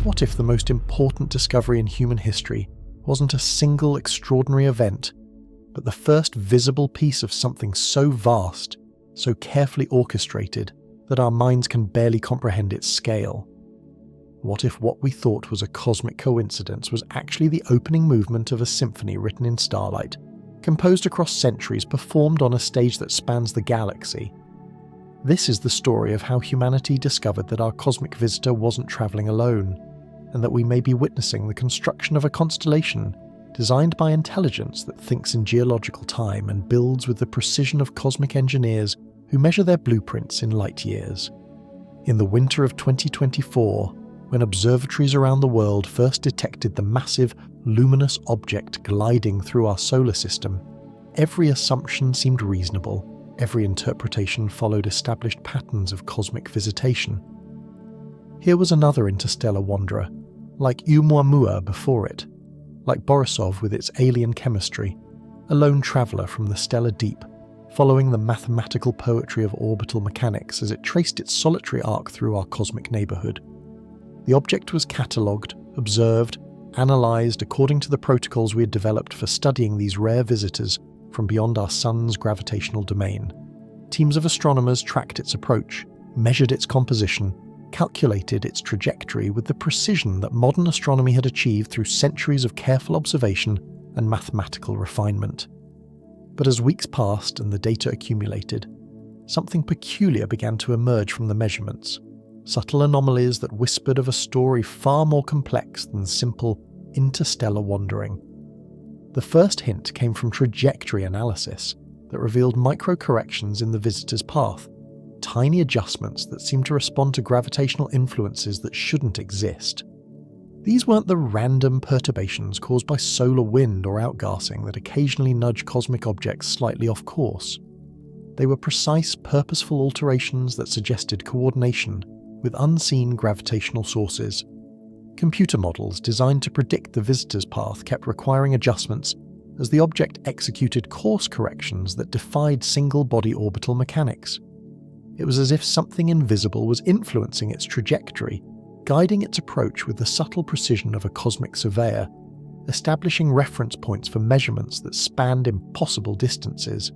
what if the most important discovery in human history wasn't a single extraordinary event, but the first visible piece of something so vast, so carefully orchestrated, that our minds can barely comprehend its scale? What if what we thought was a cosmic coincidence was actually the opening movement of a symphony written in starlight, composed across centuries, performed on a stage that spans the galaxy? This is the story of how humanity discovered that our cosmic visitor wasn't travelling alone, and that we may be witnessing the construction of a constellation designed by intelligence that thinks in geological time and builds with the precision of cosmic engineers who measure their blueprints in light years. In the winter of 2024, when observatories around the world first detected the massive, luminous object gliding through our solar system, every assumption seemed reasonable. Every interpretation followed established patterns of cosmic visitation. Here was another interstellar wanderer, like Oumuamua before it, like Borisov with its alien chemistry, a lone traveller from the stellar deep, following the mathematical poetry of orbital mechanics as it traced its solitary arc through our cosmic neighbourhood. The object was catalogued, observed, analysed according to the protocols we had developed for studying these rare visitors from beyond our sun's gravitational domain. Teams of astronomers tracked its approach, measured its composition, calculated its trajectory with the precision that modern astronomy had achieved through centuries of careful observation and mathematical refinement. But as weeks passed and the data accumulated, something peculiar began to emerge from the measurements, subtle anomalies that whispered of a story far more complex than simple interstellar wandering. The first hint came from trajectory analysis that revealed micro-corrections in the visitor's path, tiny adjustments that seemed to respond to gravitational influences that shouldn't exist. These weren't the random perturbations caused by solar wind or outgassing that occasionally nudge cosmic objects slightly off course. They were precise, purposeful alterations that suggested coordination with unseen gravitational sources. Computer models designed to predict the visitor's path kept requiring adjustments as the object executed course corrections that defied single-body orbital mechanics. It was as if something invisible was influencing its trajectory, guiding its approach with the subtle precision of a cosmic surveyor, establishing reference points for measurements that spanned impossible distances.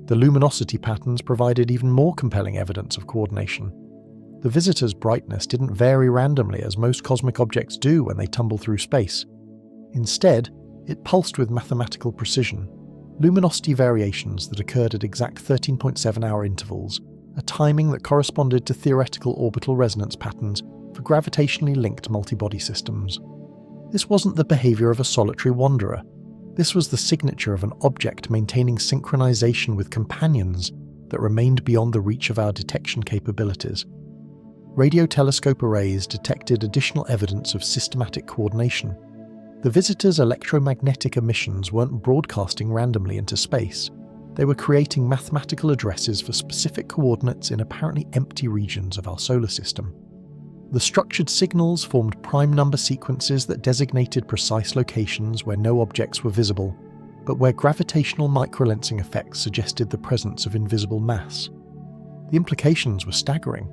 The luminosity patterns provided even more compelling evidence of coordination. The visitor's brightness didn't vary randomly as most cosmic objects do when they tumble through space. Instead, it pulsed with mathematical precision, luminosity variations that occurred at exact 13.7-hour intervals, a timing that corresponded to theoretical orbital resonance patterns for gravitationally linked multibody systems. This wasn't the behaviour of a solitary wanderer. This was the signature of an object maintaining synchronization with companions that remained beyond the reach of our detection capabilities. Radio telescope arrays detected additional evidence of systematic coordination. The visitor's electromagnetic emissions weren't broadcasting randomly into space. They were creating mathematical addresses for specific coordinates in apparently empty regions of our solar system. The structured signals formed prime number sequences that designated precise locations where no objects were visible, but where gravitational microlensing effects suggested the presence of invisible mass. The implications were staggering.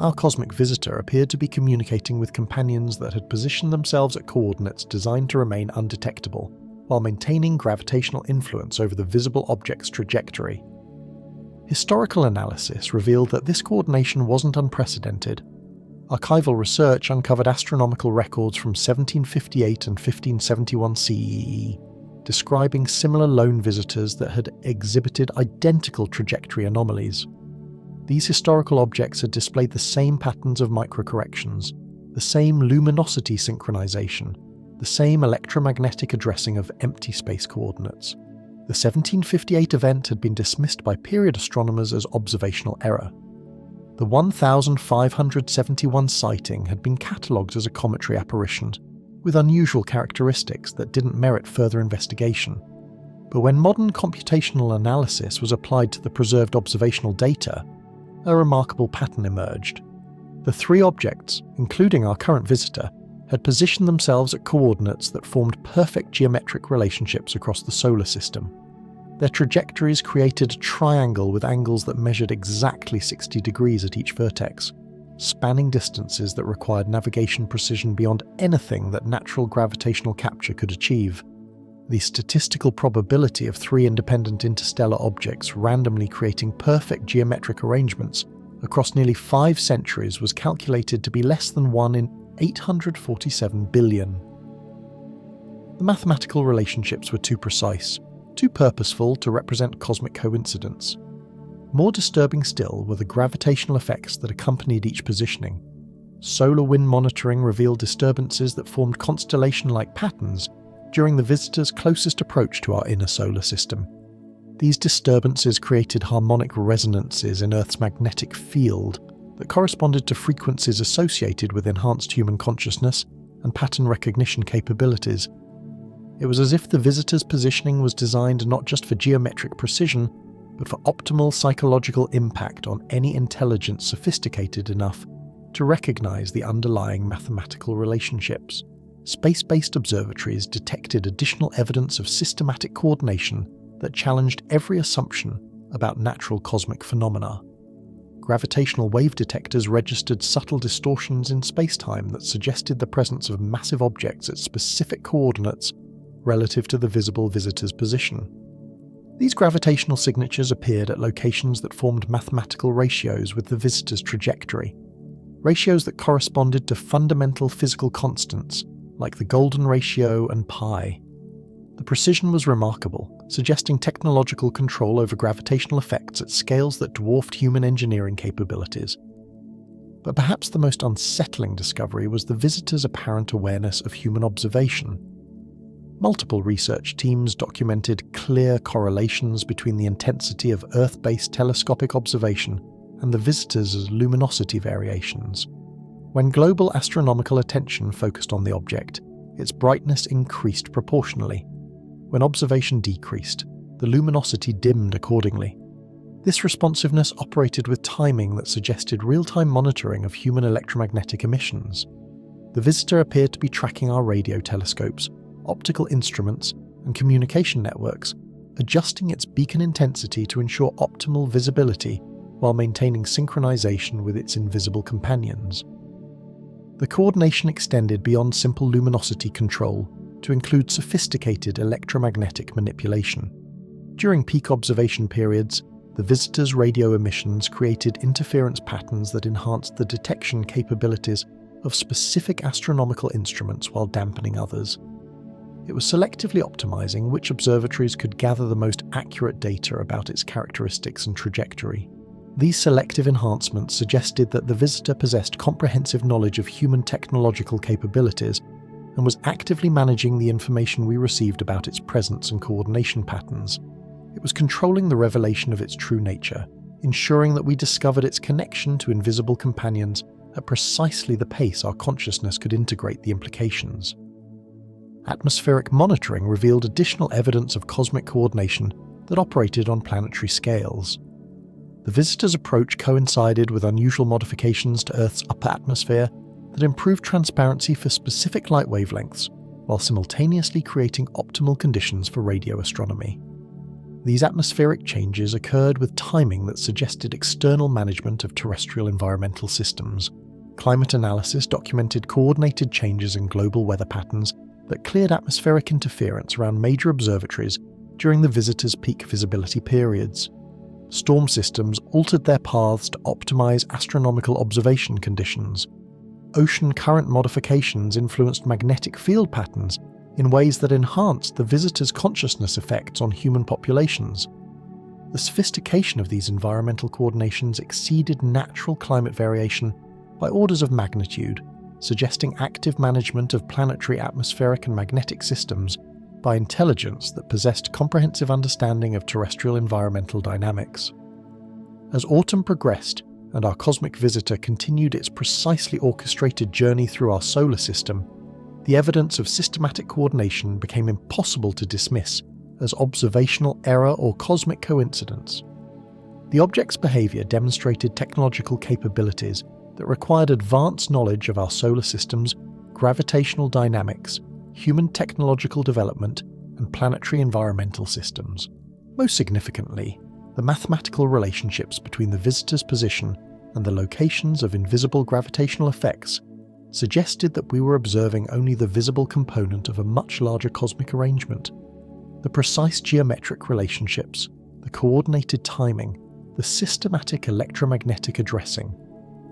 Our cosmic visitor appeared to be communicating with companions that had positioned themselves at coordinates designed to remain undetectable, while maintaining gravitational influence over the visible object's trajectory. Historical analysis revealed that this coordination wasn't unprecedented. Archival research uncovered astronomical records from 1758 and 1571 CEE, describing similar lone visitors that had exhibited identical trajectory anomalies. These historical objects had displayed the same patterns of microcorrections, the same luminosity synchronization, the same electromagnetic addressing of empty space coordinates. The 1758 event had been dismissed by period astronomers as observational error. The 1571 sighting had been catalogued as a cometary apparition, with unusual characteristics that didn't merit further investigation. But when modern computational analysis was applied to the preserved observational data, a remarkable pattern emerged. The three objects, including our current visitor, had positioned themselves at coordinates that formed perfect geometric relationships across the solar system. Their trajectories created a triangle with angles that measured exactly 60 degrees at each vertex, spanning distances that required navigation precision beyond anything that natural gravitational capture could achieve. The statistical probability of 3 independent interstellar objects randomly creating perfect geometric arrangements across nearly 5 centuries was calculated to be less than 1 in 847 billion. The mathematical relationships were too precise, too purposeful to represent cosmic coincidence. More disturbing still were the gravitational effects that accompanied each positioning. Solar wind monitoring revealed disturbances that formed constellation-like patterns during the visitor's closest approach to our inner solar system. These disturbances created harmonic resonances in Earth's magnetic field that corresponded to frequencies associated with enhanced human consciousness and pattern recognition capabilities. It was as if the visitor's positioning was designed not just for geometric precision, but for optimal psychological impact on any intelligence sophisticated enough to recognize the underlying mathematical relationships. Space-based observatories detected additional evidence of systematic coordination that challenged every assumption about natural cosmic phenomena. Gravitational wave detectors registered subtle distortions in spacetime that suggested the presence of massive objects at specific coordinates relative to the visible visitor's position. These gravitational signatures appeared at locations that formed mathematical ratios with the visitor's trajectory, ratios that corresponded to fundamental physical constants like the golden ratio and pi. The precision was remarkable, suggesting technological control over gravitational effects at scales that dwarfed human engineering capabilities. But perhaps the most unsettling discovery was the visitor's apparent awareness of human observation. Multiple research teams documented clear correlations between the intensity of Earth-based telescopic observation and the visitor's luminosity variations. When global astronomical attention focused on the object, its brightness increased proportionally. When observation decreased, the luminosity dimmed accordingly. This responsiveness operated with timing that suggested real-time monitoring of human electromagnetic emissions. The visitor appeared to be tracking our radio telescopes, optical instruments, and communication networks, adjusting its beacon intensity to ensure optimal visibility while maintaining synchronization with its invisible companions. The coordination extended beyond simple luminosity control to include sophisticated electromagnetic manipulation. During peak observation periods, the visitor's radio emissions created interference patterns that enhanced the detection capabilities of specific astronomical instruments while dampening others. It was selectively optimizing which observatories could gather the most accurate data about its characteristics and trajectory. These selective enhancements suggested that the visitor possessed comprehensive knowledge of human technological capabilities and was actively managing the information we received about its presence and coordination patterns. It was controlling the revelation of its true nature, ensuring that we discovered its connection to invisible companions at precisely the pace our consciousness could integrate the implications. Atmospheric monitoring revealed additional evidence of cosmic coordination that operated on planetary scales. The visitor's approach coincided with unusual modifications to Earth's upper atmosphere that improved transparency for specific light wavelengths, while simultaneously creating optimal conditions for radio astronomy. These atmospheric changes occurred with timing that suggested external management of terrestrial environmental systems. Climate analysis documented coordinated changes in global weather patterns that cleared atmospheric interference around major observatories during the visitor's peak visibility periods. Storm systems altered their paths to optimize astronomical observation conditions. Ocean current modifications influenced magnetic field patterns in ways that enhanced the visitor's consciousness effects on human populations. The sophistication of these environmental coordinations exceeded natural climate variation by orders of magnitude, suggesting active management of planetary atmospheric and magnetic systems by intelligence that possessed comprehensive understanding of terrestrial environmental dynamics. As autumn progressed and our cosmic visitor continued its precisely orchestrated journey through our solar system, the evidence of systematic coordination became impossible to dismiss as observational error or cosmic coincidence. The object's behavior demonstrated technological capabilities that required advanced knowledge of our solar system's gravitational dynamics, human technological development, and planetary environmental systems. Most significantly, the mathematical relationships between the visitor's position and the locations of invisible gravitational effects suggested that we were observing only the visible component of a much larger cosmic arrangement. The precise geometric relationships, the coordinated timing, the systematic electromagnetic addressing,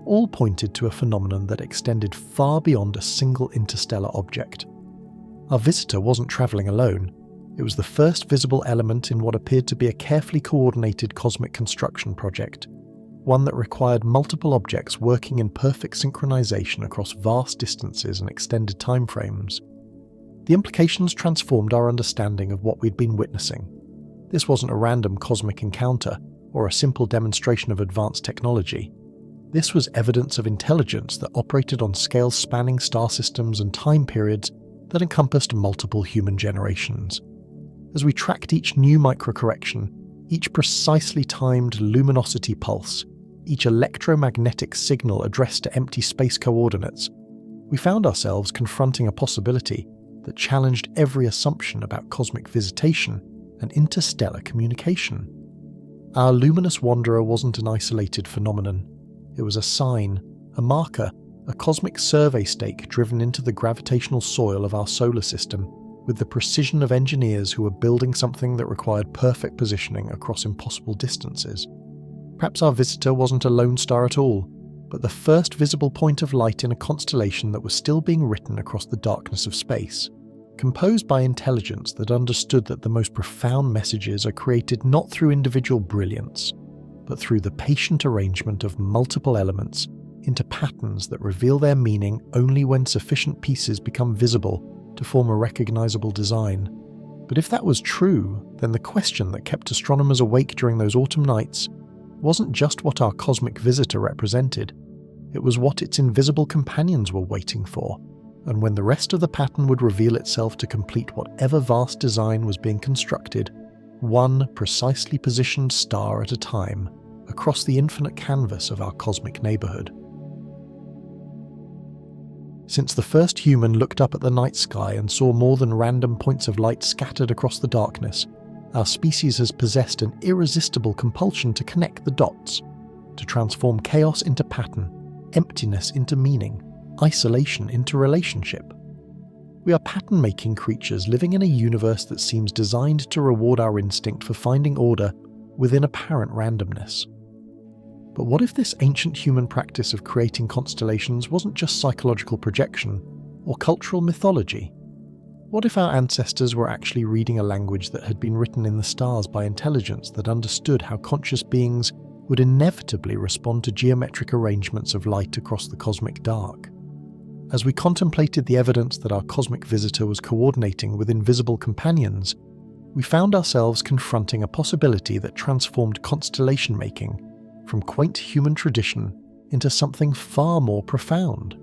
all pointed to a phenomenon that extended far beyond a single interstellar object. Our visitor wasn't travelling alone. It was the first visible element in what appeared to be a carefully coordinated cosmic construction project, one that required multiple objects working in perfect synchronization across vast distances and extended timeframes. The implications transformed our understanding of what we'd been witnessing. This wasn't a random cosmic encounter or a simple demonstration of advanced technology. This was evidence of intelligence that operated on scales spanning star systems and time periods that encompassed multiple human generations. As we tracked each new microcorrection, each precisely timed luminosity pulse, each electromagnetic signal addressed to empty space coordinates, we found ourselves confronting a possibility that challenged every assumption about cosmic visitation and interstellar communication. Our luminous wanderer wasn't an isolated phenomenon. It was a sign, a marker, a cosmic survey stake driven into the gravitational soil of our solar system with the precision of engineers who were building something that required perfect positioning across impossible distances. Perhaps our visitor wasn't a lone star at all, but the first visible point of light in a constellation that was still being written across the darkness of space, composed by intelligence that understood that the most profound messages are created not through individual brilliance, but through the patient arrangement of multiple elements into patterns that reveal their meaning only when sufficient pieces become visible to form a recognizable design. But if that was true, then the question that kept astronomers awake during those autumn nights wasn't just what our cosmic visitor represented, it was what its invisible companions were waiting for, and when the rest of the pattern would reveal itself to complete whatever vast design was being constructed, one precisely positioned star at a time, across the infinite canvas of our cosmic neighbourhood. Since the first human looked up at the night sky and saw more than random points of light scattered across the darkness, our species has possessed an irresistible compulsion to connect the dots, to transform chaos into pattern, emptiness into meaning, isolation into relationship. We are pattern-making creatures living in a universe that seems designed to reward our instinct for finding order within apparent randomness. But what if this ancient human practice of creating constellations wasn't just psychological projection or cultural mythology? What if our ancestors were actually reading a language that had been written in the stars by intelligence that understood how conscious beings would inevitably respond to geometric arrangements of light across the cosmic dark? As we contemplated the evidence that our cosmic visitor was coordinating with invisible companions, we found ourselves confronting a possibility that transformed constellation making from quaint human tradition into something far more profound,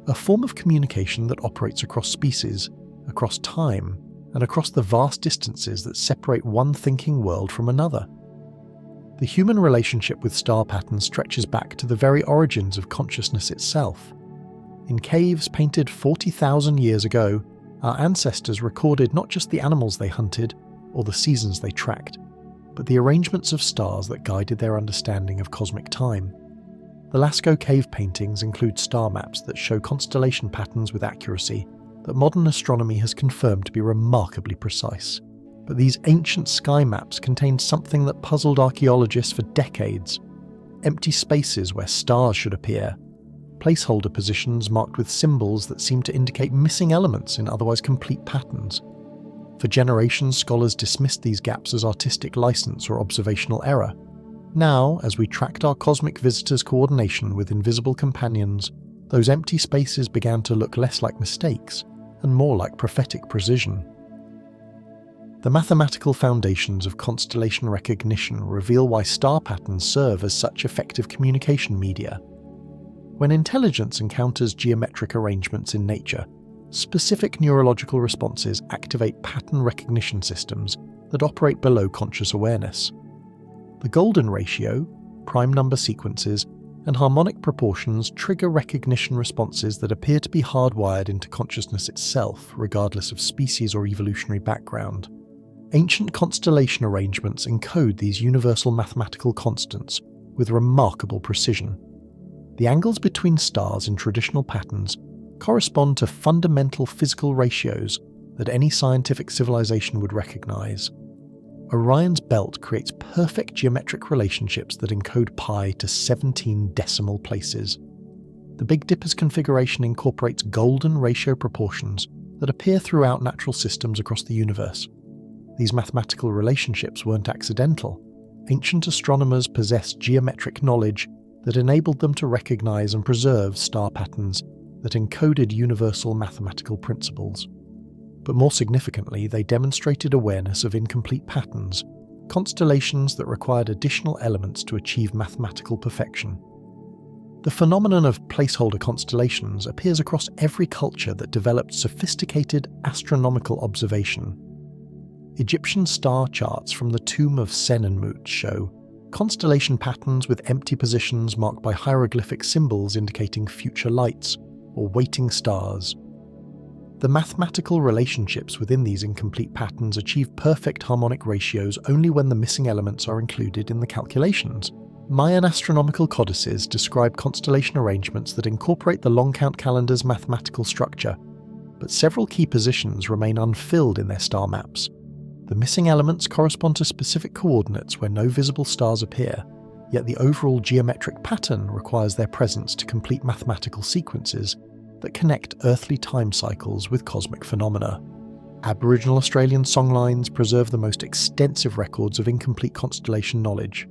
a form of communication that operates across species, across time, and across the vast distances that separate one thinking world from another. The human relationship with star patterns stretches back to the very origins of consciousness itself. In caves painted 40,000 years ago, our ancestors recorded not just the animals they hunted or the seasons they tracked, but the arrangements of stars that guided their understanding of cosmic time. The Lascaux cave paintings include star maps that show constellation patterns with accuracy that modern astronomy has confirmed to be remarkably precise. But these ancient sky maps contained something that puzzled archaeologists for decades: empty spaces where stars should appear, placeholder positions marked with symbols that seemed to indicate missing elements in otherwise complete patterns. For generations, scholars dismissed these gaps as artistic license or observational error. Now, as we tracked our cosmic visitor's coordination with invisible companions, those empty spaces began to look less like mistakes and more like prophetic precision. The mathematical foundations of constellation recognition reveal why star patterns serve as such effective communication media. When intelligence encounters geometric arrangements in nature, specific neurological responses activate pattern recognition systems that operate below conscious awareness. The golden ratio, prime number sequences, and harmonic proportions trigger recognition responses that appear to be hardwired into consciousness itself, regardless of species or evolutionary background. Ancient constellation arrangements encode these universal mathematical constants with remarkable precision. The angles between stars in traditional patterns correspond to fundamental physical ratios that any scientific civilization would recognize. Orion's belt creates perfect geometric relationships that encode pi to 17 decimal places. The Big Dipper's configuration incorporates golden ratio proportions that appear throughout natural systems across the universe. These mathematical relationships weren't accidental. Ancient astronomers possessed geometric knowledge that enabled them to recognize and preserve star patterns that encoded universal mathematical principles. But more significantly, they demonstrated awareness of incomplete patterns, constellations that required additional elements to achieve mathematical perfection. The phenomenon of placeholder constellations appears across every culture that developed sophisticated astronomical observation. Egyptian star charts from the tomb of Senenmut show constellation patterns with empty positions marked by hieroglyphic symbols indicating future lights or waiting stars. The mathematical relationships within these incomplete patterns achieve perfect harmonic ratios only when the missing elements are included in the calculations. Mayan astronomical codices describe constellation arrangements that incorporate the long count calendar's mathematical structure, but several key positions remain unfilled in their star maps. The missing elements correspond to specific coordinates where no visible stars appear, yet the overall geometric pattern requires their presence to complete mathematical sequences that connect earthly time cycles with cosmic phenomena. Aboriginal Australian songlines preserve the most extensive records of incomplete constellation knowledge.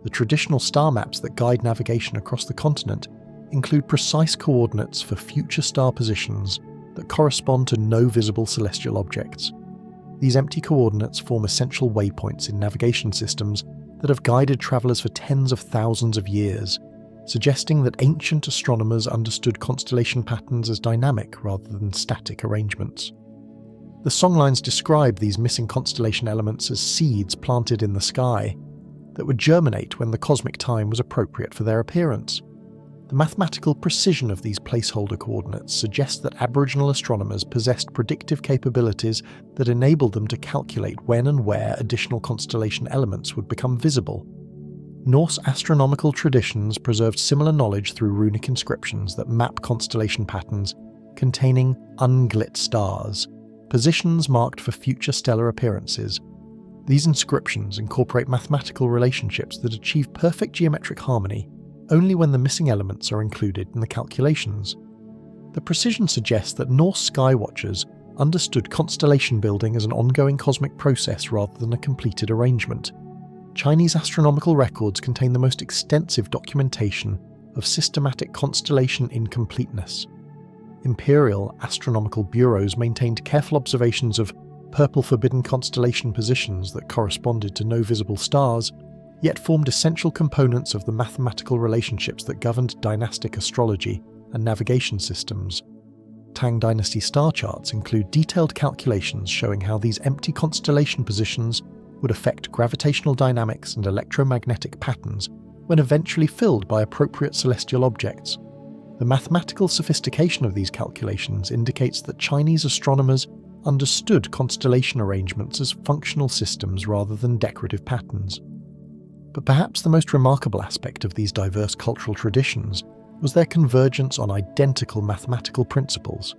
The traditional star maps that guide navigation across the continent include precise coordinates for future star positions that correspond to no visible celestial objects. These empty coordinates form essential waypoints in navigation systems that have guided travellers for tens of thousands of years, suggesting that ancient astronomers understood constellation patterns as dynamic rather than static arrangements. The songlines describe these missing constellation elements as seeds planted in the sky that would germinate when the cosmic time was appropriate for their appearance. The mathematical precision of these placeholder coordinates suggests that Aboriginal astronomers possessed predictive capabilities that enabled them to calculate when and where additional constellation elements would become visible. Norse astronomical traditions preserved similar knowledge through runic inscriptions that map constellation patterns containing unglit stars, positions marked for future stellar appearances. These inscriptions incorporate mathematical relationships that achieve perfect geometric harmony only when the missing elements are included in the calculations. The precision suggests that Norse skywatchers understood constellation building as an ongoing cosmic process rather than a completed arrangement. Chinese astronomical records contain the most extensive documentation of systematic constellation incompleteness. Imperial astronomical bureaus maintained careful observations of purple forbidden constellation positions that corresponded to no visible stars, yet formed essential components of the mathematical relationships that governed dynastic astrology and navigation systems. Tang Dynasty star charts include detailed calculations showing how these empty constellation positions would affect gravitational dynamics and electromagnetic patterns when eventually filled by appropriate celestial objects. The mathematical sophistication of these calculations indicates that Chinese astronomers understood constellation arrangements as functional systems rather than decorative patterns. But perhaps the most remarkable aspect of these diverse cultural traditions was their convergence on identical mathematical principles.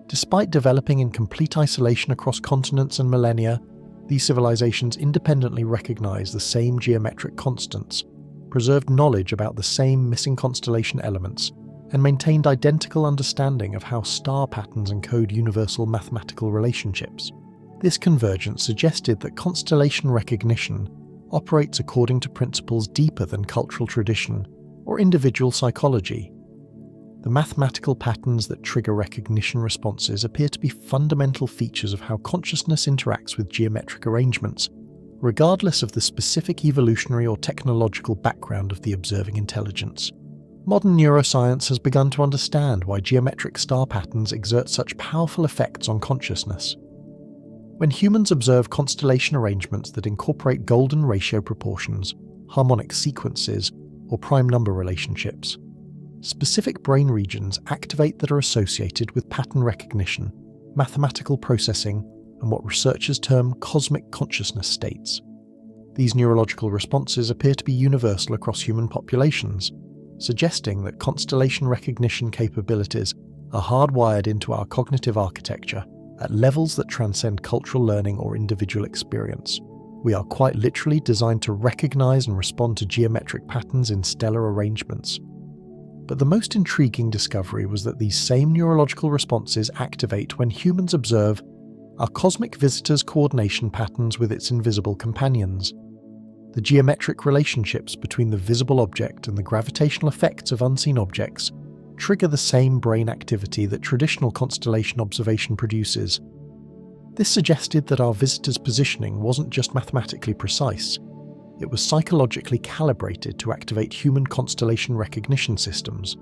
Despite developing in complete isolation across continents and millennia, these civilizations independently recognized the same geometric constants, preserved knowledge about the same missing constellation elements, and maintained identical understanding of how star patterns encode universal mathematical relationships. This convergence suggested that constellation recognition operates according to principles deeper than cultural tradition or individual psychology. The mathematical patterns that trigger recognition responses appear to be fundamental features of how consciousness interacts with geometric arrangements, regardless of the specific evolutionary or technological background of the observing intelligence. Modern neuroscience has begun to understand why geometric star patterns exert such powerful effects on consciousness. When humans observe constellation arrangements that incorporate golden ratio proportions, harmonic sequences, or prime number relationships, specific brain regions activate that are associated with pattern recognition, mathematical processing, and what researchers term cosmic consciousness states. These neurological responses appear to be universal across human populations, suggesting that constellation recognition capabilities are hardwired into our cognitive architecture at levels that transcend cultural learning or individual experience. We are quite literally designed to recognize and respond to geometric patterns in stellar arrangements. But the most intriguing discovery was that these same neurological responses activate when humans observe our cosmic visitor's coordination patterns with its invisible companions. The geometric relationships between the visible object and the gravitational effects of unseen objects trigger the same brain activity that traditional constellation observation produces. This suggested that our visitor's positioning wasn't just mathematically precise, it was psychologically calibrated to activate human constellation recognition systems.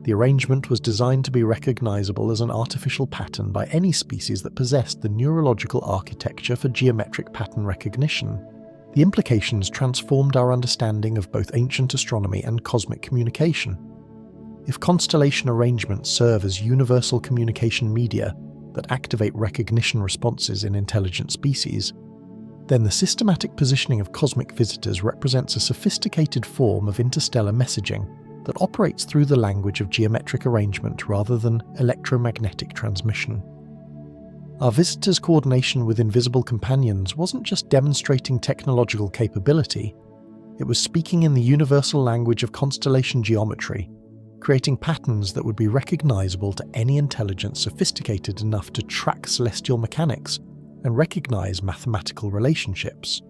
The arrangement was designed to be recognizable as an artificial pattern by any species that possessed the neurological architecture for geometric pattern recognition. The implications transformed our understanding of both ancient astronomy and cosmic communication. If constellation arrangements serve as universal communication media that activate recognition responses in intelligent species, then the systematic positioning of cosmic visitors represents a sophisticated form of interstellar messaging that operates through the language of geometric arrangement rather than electromagnetic transmission. Our visitors' coordination with invisible companions wasn't just demonstrating technological capability, it was speaking in the universal language of constellation geometry, creating patterns that would be recognizable to any intelligence sophisticated enough to track celestial mechanics and recognize mathematical relationships.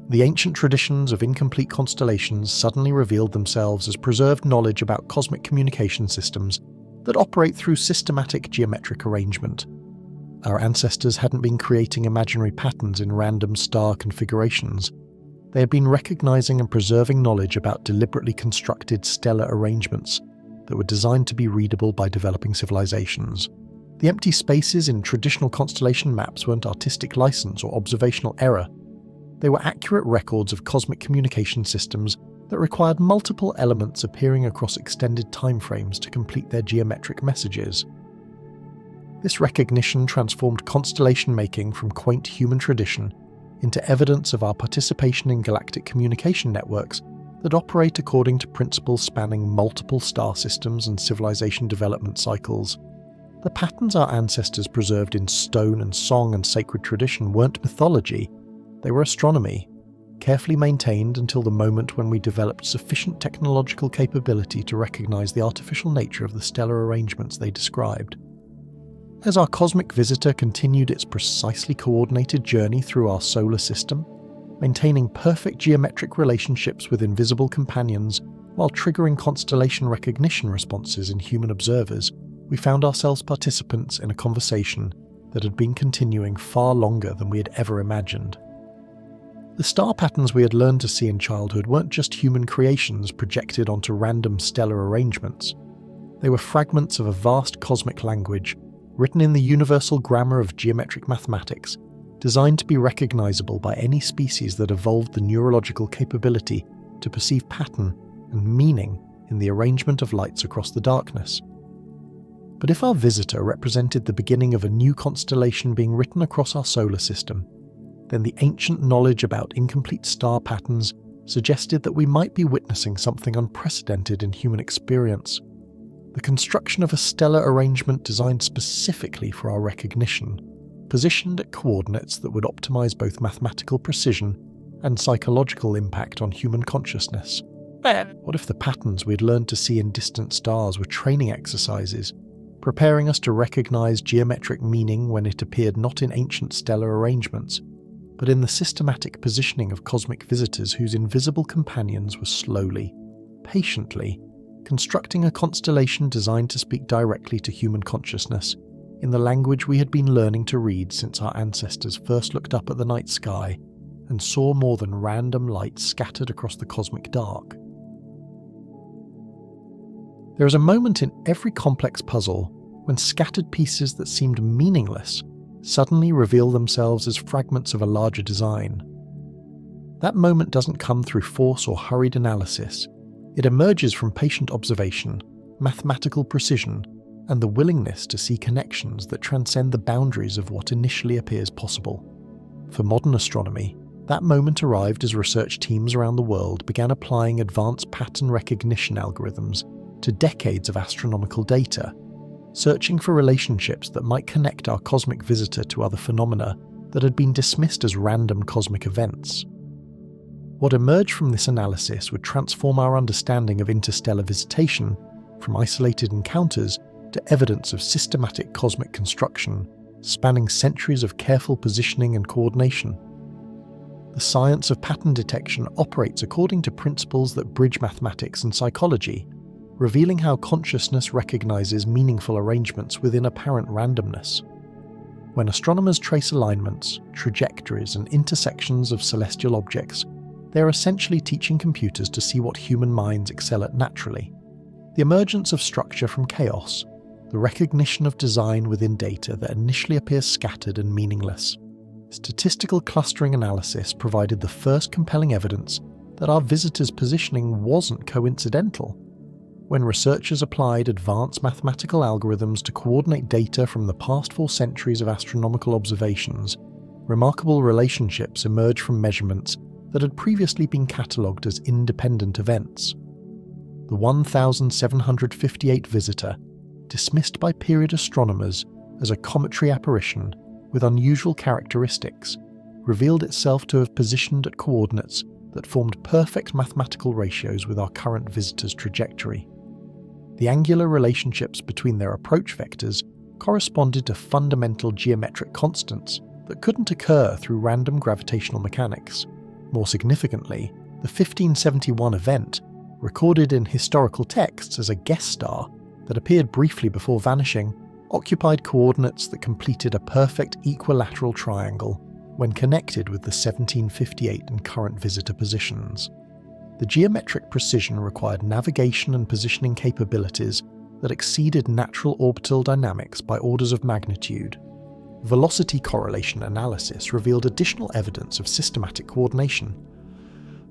The ancient traditions of incomplete constellations suddenly revealed themselves as preserved knowledge about cosmic communication systems that operate through systematic geometric arrangement. Our ancestors hadn't been creating imaginary patterns in random star configurations. They had been recognizing and preserving knowledge about deliberately constructed stellar arrangements that were designed to be readable by developing civilizations. The empty spaces in traditional constellation maps weren't artistic license or observational error. They were accurate records of cosmic communication systems that required multiple elements appearing across extended timeframes to complete their geometric messages. This recognition transformed constellation making from quaint human tradition into evidence of our participation in galactic communication networks that operate according to principles spanning multiple star systems and civilization development cycles. The patterns our ancestors preserved in stone and song and sacred tradition weren't mythology, they were astronomy, carefully maintained until the moment when we developed sufficient technological capability to recognize the artificial nature of the stellar arrangements they described. As our cosmic visitor continued its precisely coordinated journey through our solar system, maintaining perfect geometric relationships with invisible companions while triggering constellation recognition responses in human observers, we found ourselves participants in a conversation that had been continuing far longer than we had ever imagined. The star patterns we had learned to see in childhood weren't just human creations projected onto random stellar arrangements. They were fragments of a vast cosmic language, written in the universal grammar of geometric mathematics, designed to be recognizable by any species that evolved the neurological capability to perceive pattern and meaning in the arrangement of lights across the darkness. But if our visitor represented the beginning of a new constellation being written across our solar system, then the ancient knowledge about incomplete star patterns suggested that we might be witnessing something unprecedented in human experience: the construction of a stellar arrangement designed specifically for our recognition, positioned at coordinates that would optimize both mathematical precision and psychological impact on human consciousness. What if the patterns we had learned to see in distant stars were training exercises, preparing us to recognize geometric meaning when it appeared not in ancient stellar arrangements, but in the systematic positioning of cosmic visitors whose invisible companions were slowly, patiently, constructing a constellation designed to speak directly to human consciousness in the language we had been learning to read since our ancestors first looked up at the night sky and saw more than random light scattered across the cosmic dark. There is a moment in every complex puzzle when scattered pieces that seemed meaningless suddenly reveal themselves as fragments of a larger design. That moment doesn't come through force or hurried analysis. It emerges from patient observation, mathematical precision, and the willingness to see connections that transcend the boundaries of what initially appears possible. For modern astronomy, That moment arrived as research teams around the world began applying advanced pattern recognition algorithms to decades of astronomical data, searching for relationships that might connect our cosmic visitor to other phenomena that had been dismissed as random cosmic events. What emerged from this analysis would transform our understanding of interstellar visitation from isolated encounters to evidence of systematic cosmic construction, spanning centuries of careful positioning and coordination. The science of pattern detection operates according to principles that bridge mathematics and psychology, revealing how consciousness recognizes meaningful arrangements within apparent randomness. When astronomers trace alignments, trajectories, and intersections of celestial objects, they are essentially teaching computers to see what human minds excel at naturally: the emergence of structure from chaos, the recognition of design within data that initially appears scattered and meaningless. Statistical clustering analysis provided the first compelling evidence that our visitor's positioning wasn't coincidental. When researchers applied advanced mathematical algorithms to coordinate data from the past 4 centuries of astronomical observations, remarkable relationships emerged from measurements that had previously been catalogued as independent events. The 1758 visitor, dismissed by period astronomers as a cometary apparition with unusual characteristics, revealed itself to have positioned at coordinates that formed perfect mathematical ratios with our current visitor's trajectory. The angular relationships between their approach vectors corresponded to fundamental geometric constants that couldn't occur through random gravitational mechanics. More significantly, the 1571 event, recorded in historical texts as a guest star that appeared briefly before vanishing, occupied coordinates that completed a perfect equilateral triangle when connected with the 1758 and current visitor positions. The geometric precision required navigation and positioning capabilities that exceeded natural orbital dynamics by orders of magnitude. Velocity correlation analysis revealed additional evidence of systematic coordination.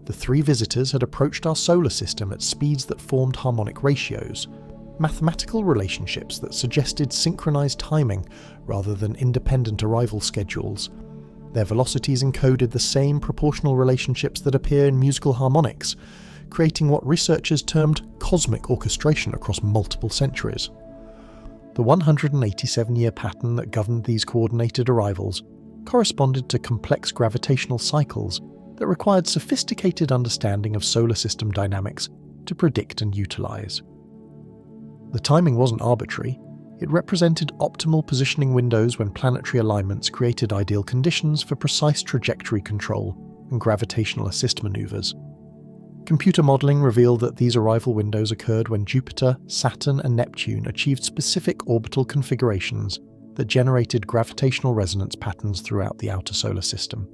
The 3 visitors had approached our solar system at speeds that formed harmonic ratios, mathematical relationships that suggested synchronized timing rather than independent arrival schedules. Their velocities encoded the same proportional relationships that appear in musical harmonics, creating what researchers termed cosmic orchestration across multiple centuries. The 187-year pattern that governed these coordinated arrivals corresponded to complex gravitational cycles that required sophisticated understanding of solar system dynamics to predict and utilize. The timing wasn't arbitrary. It represented optimal positioning windows when planetary alignments created ideal conditions for precise trajectory control and gravitational assist maneuvers. Computer modeling revealed that these arrival windows occurred when Jupiter, Saturn, and Neptune achieved specific orbital configurations that generated gravitational resonance patterns throughout the outer solar system.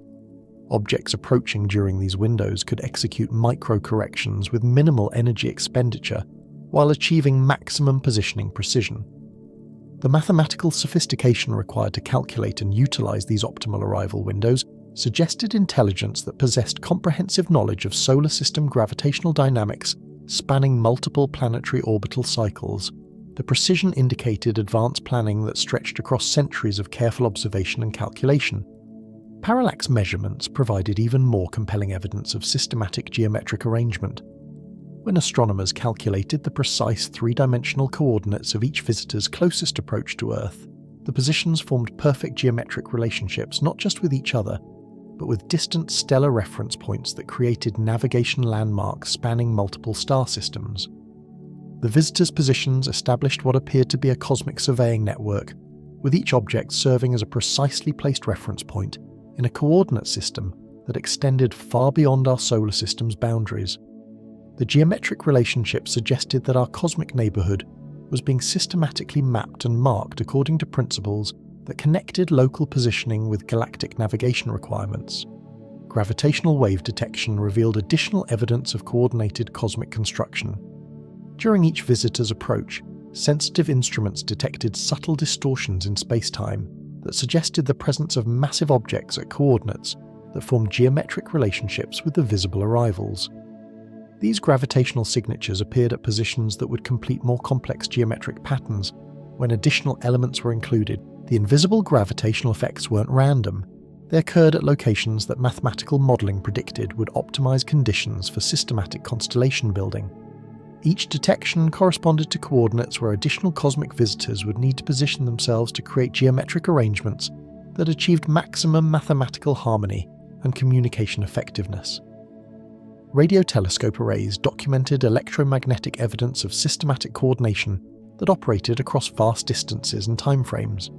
Objects approaching during these windows could execute micro-corrections with minimal energy expenditure while achieving maximum positioning precision. The mathematical sophistication required to calculate and utilize these optimal arrival windows suggested intelligence that possessed comprehensive knowledge of solar system gravitational dynamics spanning multiple planetary orbital cycles. The precision indicated advanced planning that stretched across centuries of careful observation and calculation. Parallax measurements provided even more compelling evidence of systematic geometric arrangement. When astronomers calculated the precise 3-dimensional coordinates of each visitor's closest approach to Earth, the positions formed perfect geometric relationships not just with each other, but with distant stellar reference points that created navigation landmarks spanning multiple star systems. The visitors' positions established what appeared to be a cosmic surveying network, with each object serving as a precisely placed reference point in a coordinate system that extended far beyond our solar system's boundaries. The geometric relationship suggested that our cosmic neighborhood was being systematically mapped and marked according to principles that connected local positioning with galactic navigation requirements. Gravitational wave detection revealed additional evidence of coordinated cosmic construction. During each visitor's approach, sensitive instruments detected subtle distortions in space-time that suggested the presence of massive objects at coordinates that formed geometric relationships with the visible arrivals. These gravitational signatures appeared at positions that would complete more complex geometric patterns. When additional elements were included, the invisible gravitational effects weren't random. They occurred at locations that mathematical modelling predicted would optimise conditions for systematic constellation building. Each detection corresponded to coordinates where additional cosmic visitors would need to position themselves to create geometric arrangements that achieved maximum mathematical harmony and communication effectiveness. Radio telescope arrays documented electromagnetic evidence of systematic coordination that operated across vast distances and timeframes.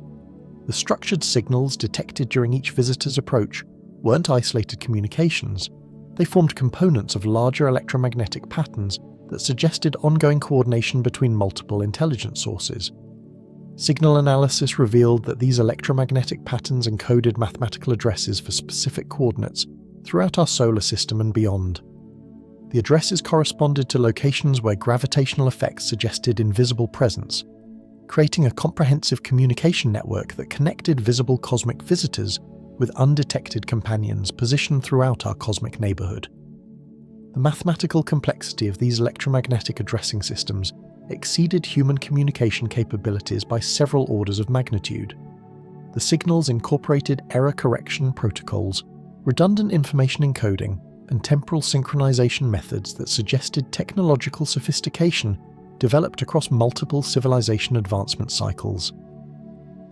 The structured signals detected during each visitor's approach weren't isolated communications, they formed components of larger electromagnetic patterns that suggested ongoing coordination between multiple intelligence sources. Signal analysis revealed that these electromagnetic patterns encoded mathematical addresses for specific coordinates throughout our solar system and beyond. The addresses corresponded to locations where gravitational effects suggested invisible presence, creating a comprehensive communication network that connected visible cosmic visitors with undetected companions positioned throughout our cosmic neighbourhood. The mathematical complexity of these electromagnetic addressing systems exceeded human communication capabilities by several orders of magnitude. The signals incorporated error correction protocols, redundant information encoding, and temporal synchronization methods that suggested technological sophistication developed across multiple civilization advancement cycles.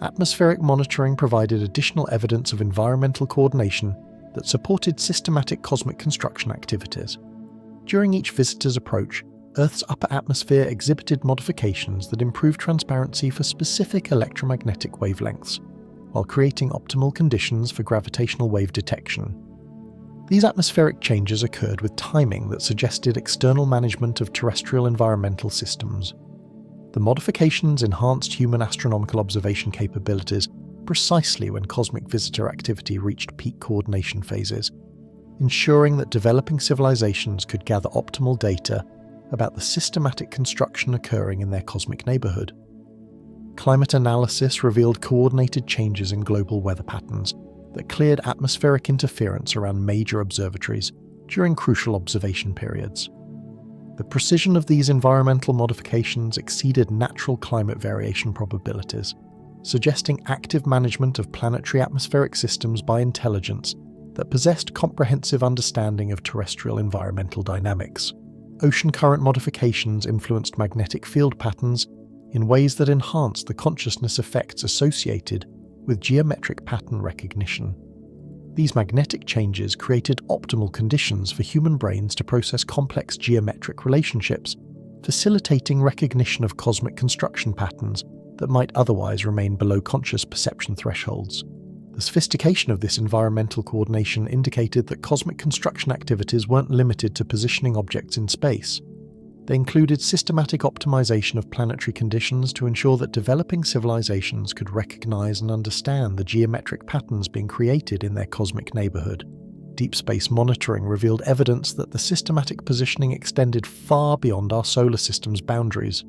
Atmospheric monitoring provided additional evidence of environmental coordination that supported systematic cosmic construction activities. During each visitor's approach, Earth's upper atmosphere exhibited modifications that improved transparency for specific electromagnetic wavelengths, while creating optimal conditions for gravitational wave detection. These atmospheric changes occurred with timing that suggested external management of terrestrial environmental systems. The modifications enhanced human astronomical observation capabilities precisely when cosmic visitor activity reached peak coordination phases, ensuring that developing civilizations could gather optimal data about the systematic construction occurring in their cosmic neighbourhood. Climate analysis revealed coordinated changes in global weather patterns that cleared atmospheric interference around major observatories during crucial observation periods. The precision of these environmental modifications exceeded natural climate variation probabilities, suggesting active management of planetary atmospheric systems by intelligence that possessed comprehensive understanding of terrestrial environmental dynamics. Ocean current modifications influenced magnetic field patterns in ways that enhanced the consciousness effects associated with geometric pattern recognition. These magnetic changes created optimal conditions for human brains to process complex geometric relationships, facilitating recognition of cosmic construction patterns that might otherwise remain below conscious perception thresholds. The sophistication of this environmental coordination indicated that cosmic construction activities weren't limited to positioning objects in space. They included systematic optimization of planetary conditions to ensure that developing civilizations could recognize and understand the geometric patterns being created in their cosmic neighborhood. Deep space monitoring revealed evidence that the systematic positioning extended far beyond our solar system's boundaries.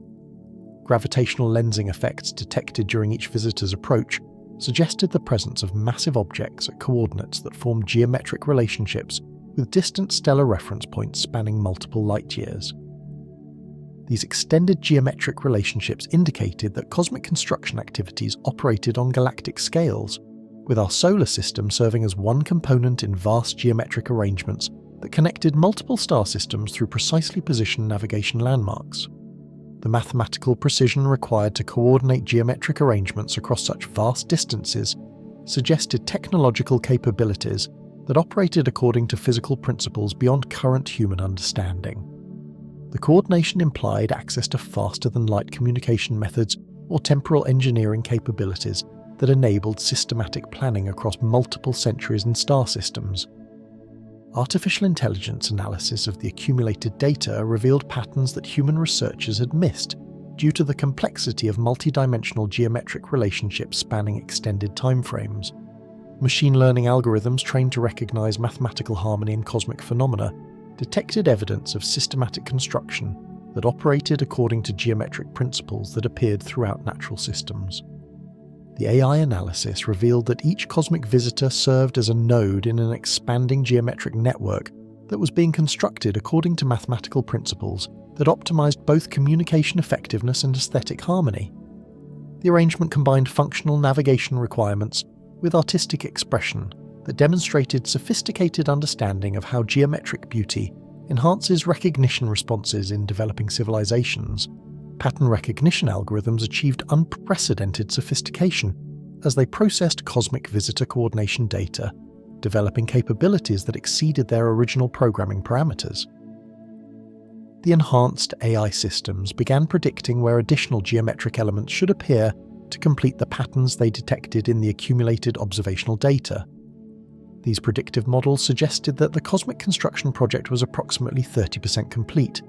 Gravitational lensing effects detected during each visitor's approach suggested the presence of massive objects at coordinates that formed geometric relationships with distant stellar reference points spanning multiple light years. These extended geometric relationships indicated that cosmic construction activities operated on galactic scales, with our solar system serving as one component in vast geometric arrangements that connected multiple star systems through precisely positioned navigation landmarks. The mathematical precision required to coordinate geometric arrangements across such vast distances suggested technological capabilities that operated according to physical principles beyond current human understanding. The coordination implied access to faster-than-light communication methods or temporal engineering capabilities that enabled systematic planning across multiple centuries and star systems. Artificial intelligence analysis of the accumulated data revealed patterns that human researchers had missed due to the complexity of multidimensional geometric relationships spanning extended timeframes. Machine learning algorithms trained to recognize mathematical harmony in cosmic phenomena detected evidence of systematic construction that operated according to geometric principles that appeared throughout natural systems. The AI analysis revealed that each cosmic visitor served as a node in an expanding geometric network that was being constructed according to mathematical principles that optimized both communication effectiveness and aesthetic harmony. The arrangement combined functional navigation requirements with artistic expression that demonstrated sophisticated understanding of how geometric beauty enhances recognition responses in developing civilizations. Pattern recognition algorithms achieved unprecedented sophistication as they processed cosmic visitor coordination data, developing capabilities that exceeded their original programming parameters. The enhanced AI systems began predicting where additional geometric elements should appear to complete the patterns they detected in the accumulated observational data. These predictive models suggested that the cosmic construction project was approximately 30% complete,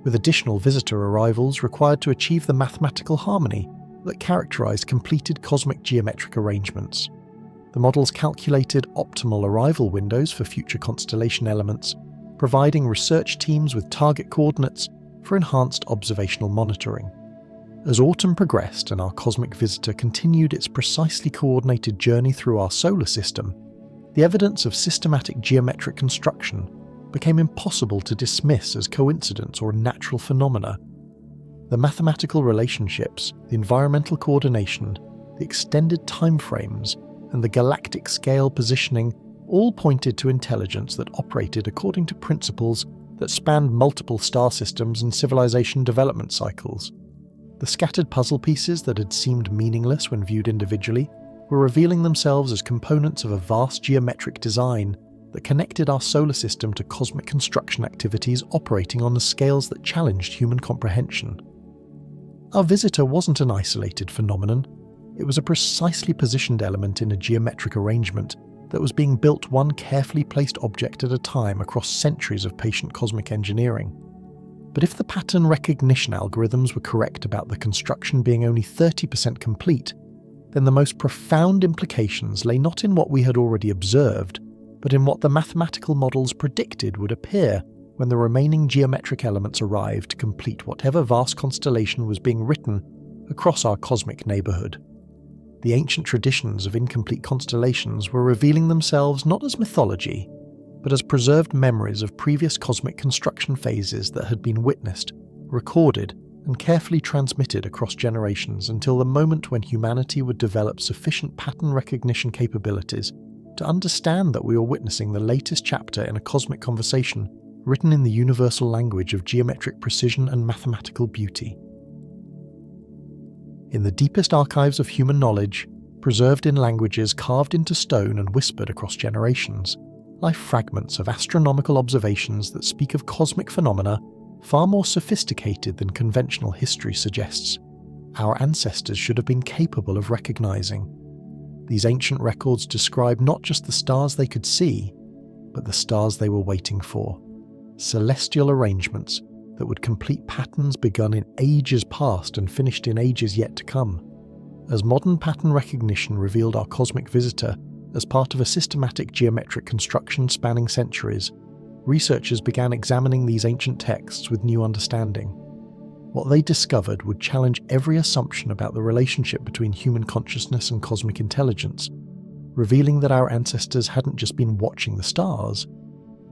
with additional visitor arrivals required to achieve the mathematical harmony that characterized completed cosmic geometric arrangements. The models calculated optimal arrival windows for future constellation elements, providing research teams with target coordinates for enhanced observational monitoring. As autumn progressed and our cosmic visitor continued its precisely coordinated journey through our solar system, the evidence of systematic geometric construction became impossible to dismiss as coincidence or natural phenomena. The mathematical relationships, the environmental coordination, the extended timeframes, and the galactic scale positioning all pointed to intelligence that operated according to principles that spanned multiple star systems and civilization development cycles. The scattered puzzle pieces that had seemed meaningless when viewed individually were revealing themselves as components of a vast geometric design that connected our solar system to cosmic construction activities operating on the scales that challenged human comprehension. Our visitor wasn't an isolated phenomenon. It was a precisely positioned element in a geometric arrangement that was being built one carefully placed object at a time across centuries of patient cosmic engineering. But if the pattern recognition algorithms were correct about the construction being only 30% complete, then the most profound implications lay not in what we had already observed, but in what the mathematical models predicted would appear when the remaining geometric elements arrived to complete whatever vast constellation was being written across our cosmic neighborhood. The ancient traditions of incomplete constellations were revealing themselves not as mythology, but as preserved memories of previous cosmic construction phases that had been witnessed, recorded, and carefully transmitted across generations until the moment when humanity would develop sufficient pattern recognition capabilities to understand that we were witnessing the latest chapter in a cosmic conversation written in the universal language of geometric precision and mathematical beauty. In the deepest archives of human knowledge, preserved in languages carved into stone and whispered across generations, lie fragments of astronomical observations that speak of cosmic phenomena far more sophisticated than conventional history suggests. Our ancestors should have been capable of recognizing. These ancient records describe not just the stars they could see, but the stars they were waiting for. Celestial arrangements that would complete patterns begun in ages past and finished in ages yet to come. As modern pattern recognition revealed our cosmic visitor as part of a systematic geometric construction spanning centuries, researchers began examining these ancient texts with new understanding. What they discovered would challenge every assumption about the relationship between human consciousness and cosmic intelligence, revealing that our ancestors hadn't just been watching the stars,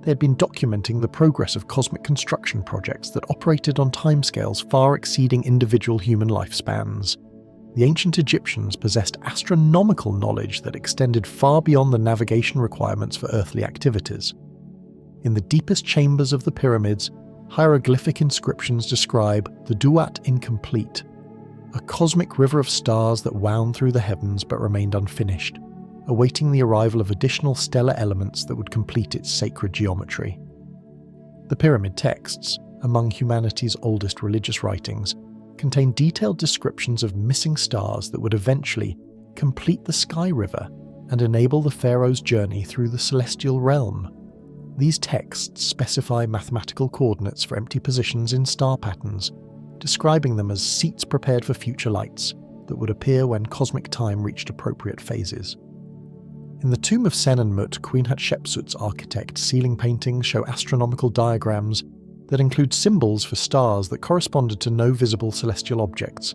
they had been documenting the progress of cosmic construction projects that operated on timescales far exceeding individual human lifespans. The ancient Egyptians possessed astronomical knowledge that extended far beyond the navigation requirements for earthly activities. In the deepest chambers of the pyramids, hieroglyphic inscriptions describe the Duat Incomplete, a cosmic river of stars that wound through the heavens but remained unfinished, awaiting the arrival of additional stellar elements that would complete its sacred geometry. The pyramid texts, among humanity's oldest religious writings, contain detailed descriptions of missing stars that would eventually complete the sky river and enable the pharaoh's journey through the celestial realm. These texts specify mathematical coordinates for empty positions in star patterns, describing them as seats prepared for future lights that would appear when cosmic time reached appropriate phases. In the tomb of Senenmut, Queen Hatshepsut's architect, ceiling paintings show astronomical diagrams that include symbols for stars that corresponded to no visible celestial objects.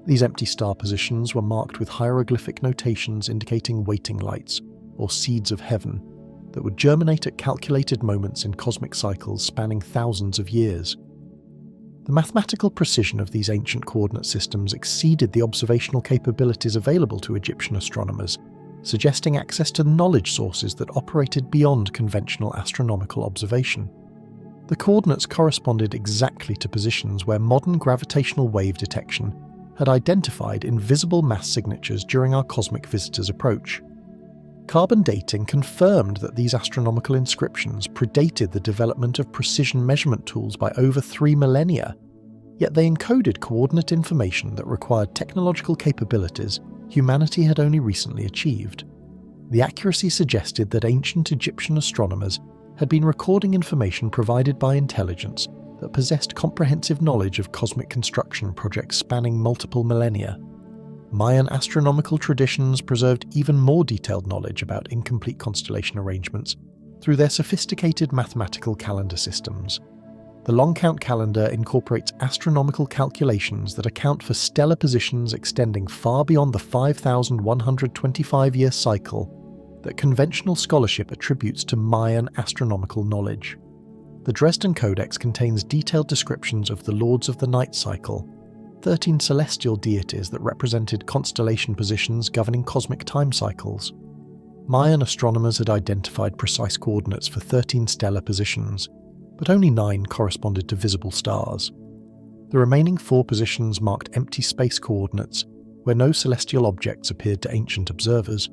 These empty star positions were marked with hieroglyphic notations indicating waiting lights, or seeds of heaven, that would germinate at calculated moments in cosmic cycles spanning thousands of years. The mathematical precision of these ancient coordinate systems exceeded the observational capabilities available to Egyptian astronomers, suggesting access to knowledge sources that operated beyond conventional astronomical observation. The coordinates corresponded exactly to positions where modern gravitational wave detection had identified invisible mass signatures during our cosmic visitor's approach. Carbon dating confirmed that these astronomical inscriptions predated the development of precision measurement tools by over 3 millennia, yet they encoded coordinate information that required technological capabilities humanity had only recently achieved. The accuracy suggested that ancient Egyptian astronomers had been recording information provided by intelligence that possessed comprehensive knowledge of cosmic construction projects spanning multiple millennia. Mayan astronomical traditions preserved even more detailed knowledge about incomplete constellation arrangements through their sophisticated mathematical calendar systems. The long count calendar incorporates astronomical calculations that account for stellar positions extending far beyond the 5,125-year cycle that conventional scholarship attributes to Mayan astronomical knowledge. The Dresden Codex contains detailed descriptions of the Lords of the Night cycle, 13 celestial deities that represented constellation positions governing cosmic time cycles. Mayan astronomers had identified precise coordinates for 13 stellar positions, but only 9 corresponded to visible stars. The remaining 4 positions marked empty space coordinates, where no celestial objects appeared to ancient observers.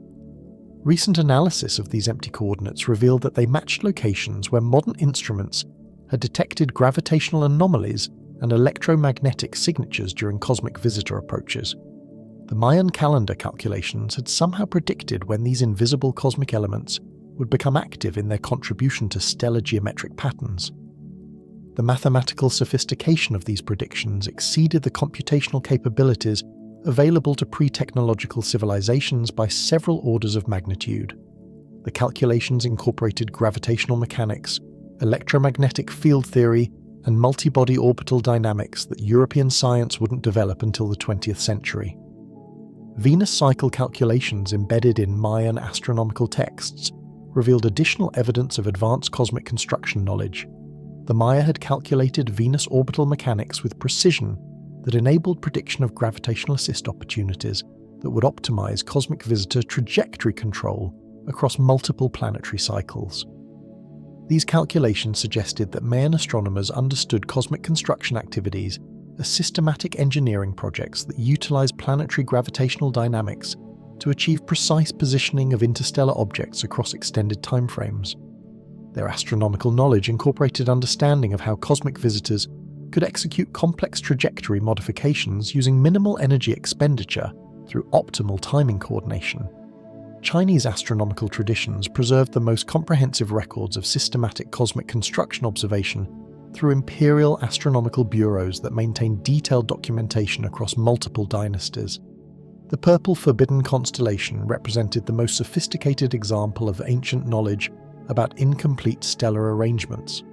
Recent analysis of these empty coordinates revealed that they matched locations where modern instruments had detected gravitational anomalies and electromagnetic signatures during cosmic visitor approaches. The Mayan calendar calculations had somehow predicted when these invisible cosmic elements would become active in their contribution to stellar geometric patterns. The mathematical sophistication of these predictions exceeded the computational capabilities available to pre-technological civilizations by several orders of magnitude. The calculations incorporated gravitational mechanics, electromagnetic field theory, and multi-body orbital dynamics that European science wouldn't develop until the 20th century. Venus cycle calculations embedded in Mayan astronomical texts revealed additional evidence of advanced cosmic construction knowledge. The Maya had calculated Venus orbital mechanics with precision that enabled prediction of gravitational assist opportunities that would optimize cosmic visitor trajectory control across multiple planetary cycles. These calculations suggested that Mayan astronomers understood cosmic construction activities as systematic engineering projects that utilize planetary gravitational dynamics to achieve precise positioning of interstellar objects across extended timeframes. Their astronomical knowledge incorporated understanding of how cosmic visitors could execute complex trajectory modifications using minimal energy expenditure through optimal timing coordination. Chinese astronomical traditions preserved the most comprehensive records of systematic cosmic construction observation through imperial astronomical bureaus that maintained detailed documentation across multiple dynasties. The purple forbidden constellation represented the most sophisticated example of ancient knowledge about incomplete stellar arrangements.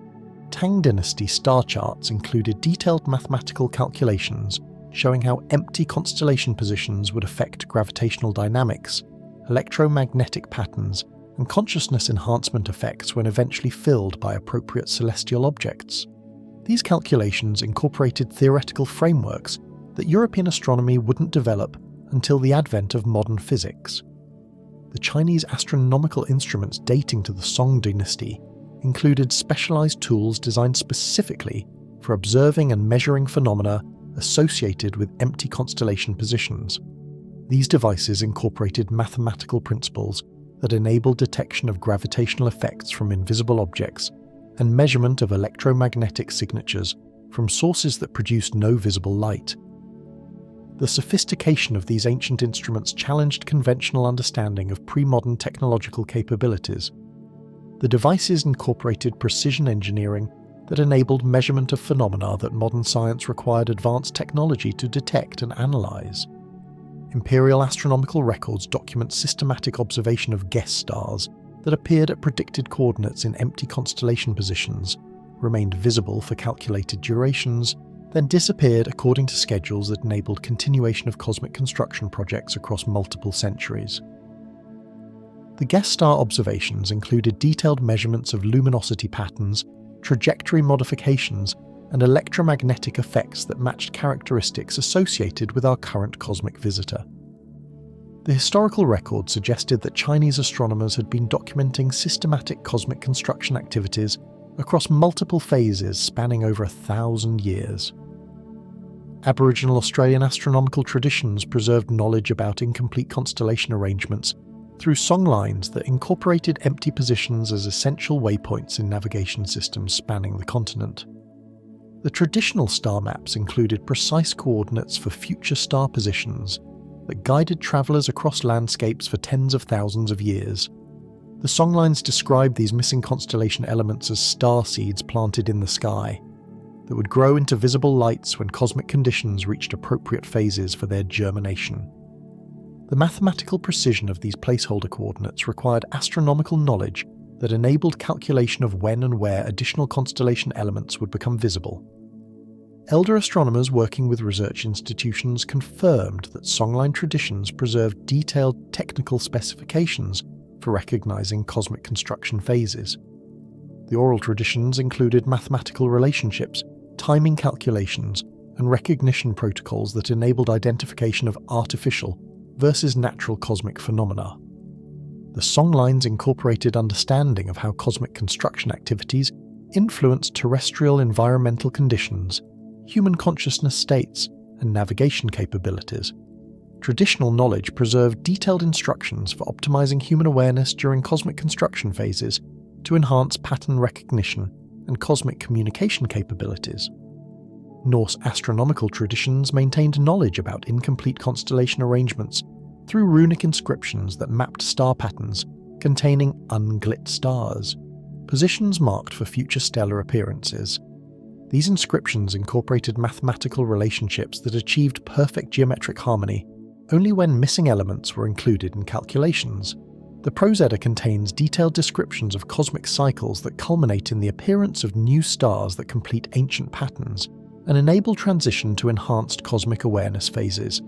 Tang Dynasty star charts included detailed mathematical calculations showing how empty constellation positions would affect gravitational dynamics, electromagnetic patterns, and consciousness enhancement effects when eventually filled by appropriate celestial objects. These calculations incorporated theoretical frameworks that European astronomy wouldn't develop until the advent of modern physics. The Chinese astronomical instruments dating to the Song Dynasty included specialized tools designed specifically for observing and measuring phenomena associated with empty constellation positions. These devices incorporated mathematical principles that enabled detection of gravitational effects from invisible objects and measurement of electromagnetic signatures from sources that produced no visible light. The sophistication of these ancient instruments challenged conventional understanding of pre-modern technological capabilities. The devices incorporated precision engineering that enabled measurement of phenomena that modern science required advanced technology to detect and analyze. Imperial astronomical records document systematic observation of guest stars that appeared at predicted coordinates in empty constellation positions, remained visible for calculated durations, then disappeared according to schedules that enabled continuation of cosmic construction projects across multiple centuries. The guest star observations included detailed measurements of luminosity patterns, trajectory modifications, and electromagnetic effects that matched characteristics associated with our current cosmic visitor. The historical record suggested that Chinese astronomers had been documenting systematic cosmic construction activities across multiple phases spanning over 1,000 years. Aboriginal Australian astronomical traditions preserved knowledge about incomplete constellation arrangements through songlines that incorporated empty positions as essential waypoints in navigation systems spanning the continent. The traditional star maps included precise coordinates for future star positions that guided travellers across landscapes for tens of thousands of years. The songlines described these missing constellation elements as star seeds planted in the sky that would grow into visible lights when cosmic conditions reached appropriate phases for their germination. The mathematical precision of these placeholder coordinates required astronomical knowledge that enabled calculation of when and where additional constellation elements would become visible. Elder astronomers working with research institutions confirmed that songline traditions preserved detailed technical specifications for recognizing cosmic construction phases. The oral traditions included mathematical relationships, timing calculations, and recognition protocols that enabled identification of artificial versus natural cosmic phenomena. The songlines incorporated understanding of how cosmic construction activities influence terrestrial environmental conditions, human consciousness states, and navigation capabilities. Traditional knowledge preserved detailed instructions for optimizing human awareness during cosmic construction phases to enhance pattern recognition and cosmic communication capabilities. Norse astronomical traditions maintained knowledge about incomplete constellation arrangements through runic inscriptions that mapped star patterns containing unglit stars, positions marked for future stellar appearances. These inscriptions incorporated mathematical relationships that achieved perfect geometric harmony only when missing elements were included in calculations. The Prose Edda contains detailed descriptions of cosmic cycles that culminate in the appearance of new stars that complete ancient patterns and enable transition to enhanced cosmic awareness phases.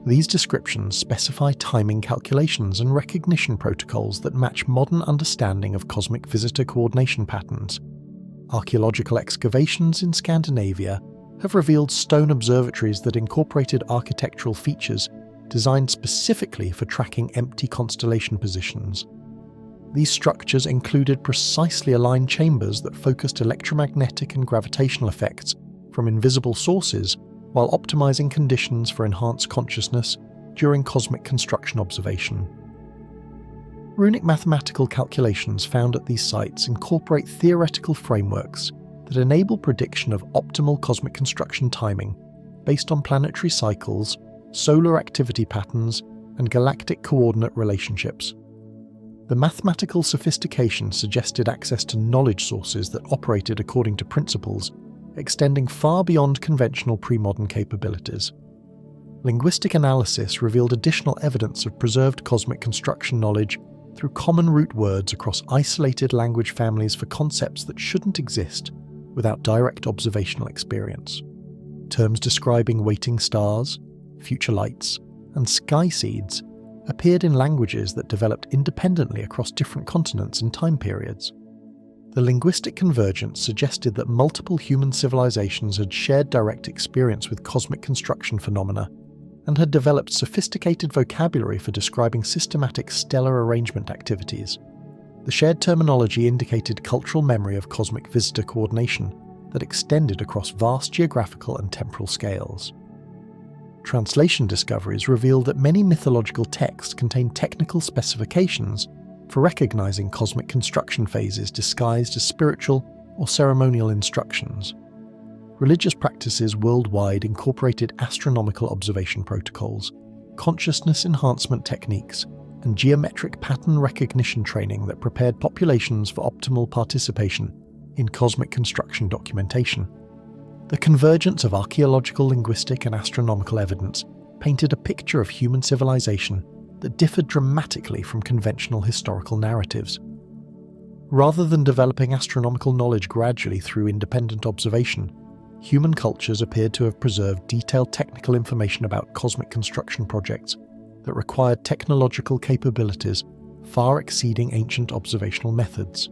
These descriptions specify timing calculations and recognition protocols that match modern understanding of cosmic visitor coordination patterns. Archaeological excavations in Scandinavia have revealed stone observatories that incorporated architectural features designed specifically for tracking empty constellation positions. These structures included precisely aligned chambers that focused electromagnetic and gravitational effects from invisible sources while optimizing conditions for enhanced consciousness during cosmic construction observation. Runic mathematical calculations found at these sites incorporate theoretical frameworks that enable prediction of optimal cosmic construction timing based on planetary cycles, solar activity patterns, and galactic coordinate relationships. The mathematical sophistication suggested access to knowledge sources that operated according to principles extending far beyond conventional pre-modern capabilities. Linguistic analysis revealed additional evidence of preserved cosmic construction knowledge through common root words across isolated language families for concepts that shouldn't exist without direct observational experience. Terms describing waiting stars, future lights, and sky seeds appeared in languages that developed independently across different continents and time periods. The linguistic convergence suggested that multiple human civilizations had shared direct experience with cosmic construction phenomena and had developed sophisticated vocabulary for describing systematic stellar arrangement activities. The shared terminology indicated cultural memory of cosmic visitor coordination that extended across vast geographical and temporal scales. Translation discoveries revealed that many mythological texts contain technical specifications for recognizing cosmic construction phases disguised as spiritual or ceremonial instructions. Religious practices worldwide incorporated astronomical observation protocols, consciousness enhancement techniques, and geometric pattern recognition training that prepared populations for optimal participation in cosmic construction documentation. The convergence of archaeological, linguistic, and astronomical evidence painted a picture of human civilization that differed dramatically from conventional historical narratives. Rather than developing astronomical knowledge gradually through independent observation, human cultures appeared to have preserved detailed technical information about cosmic construction projects that required technological capabilities far exceeding ancient observational methods.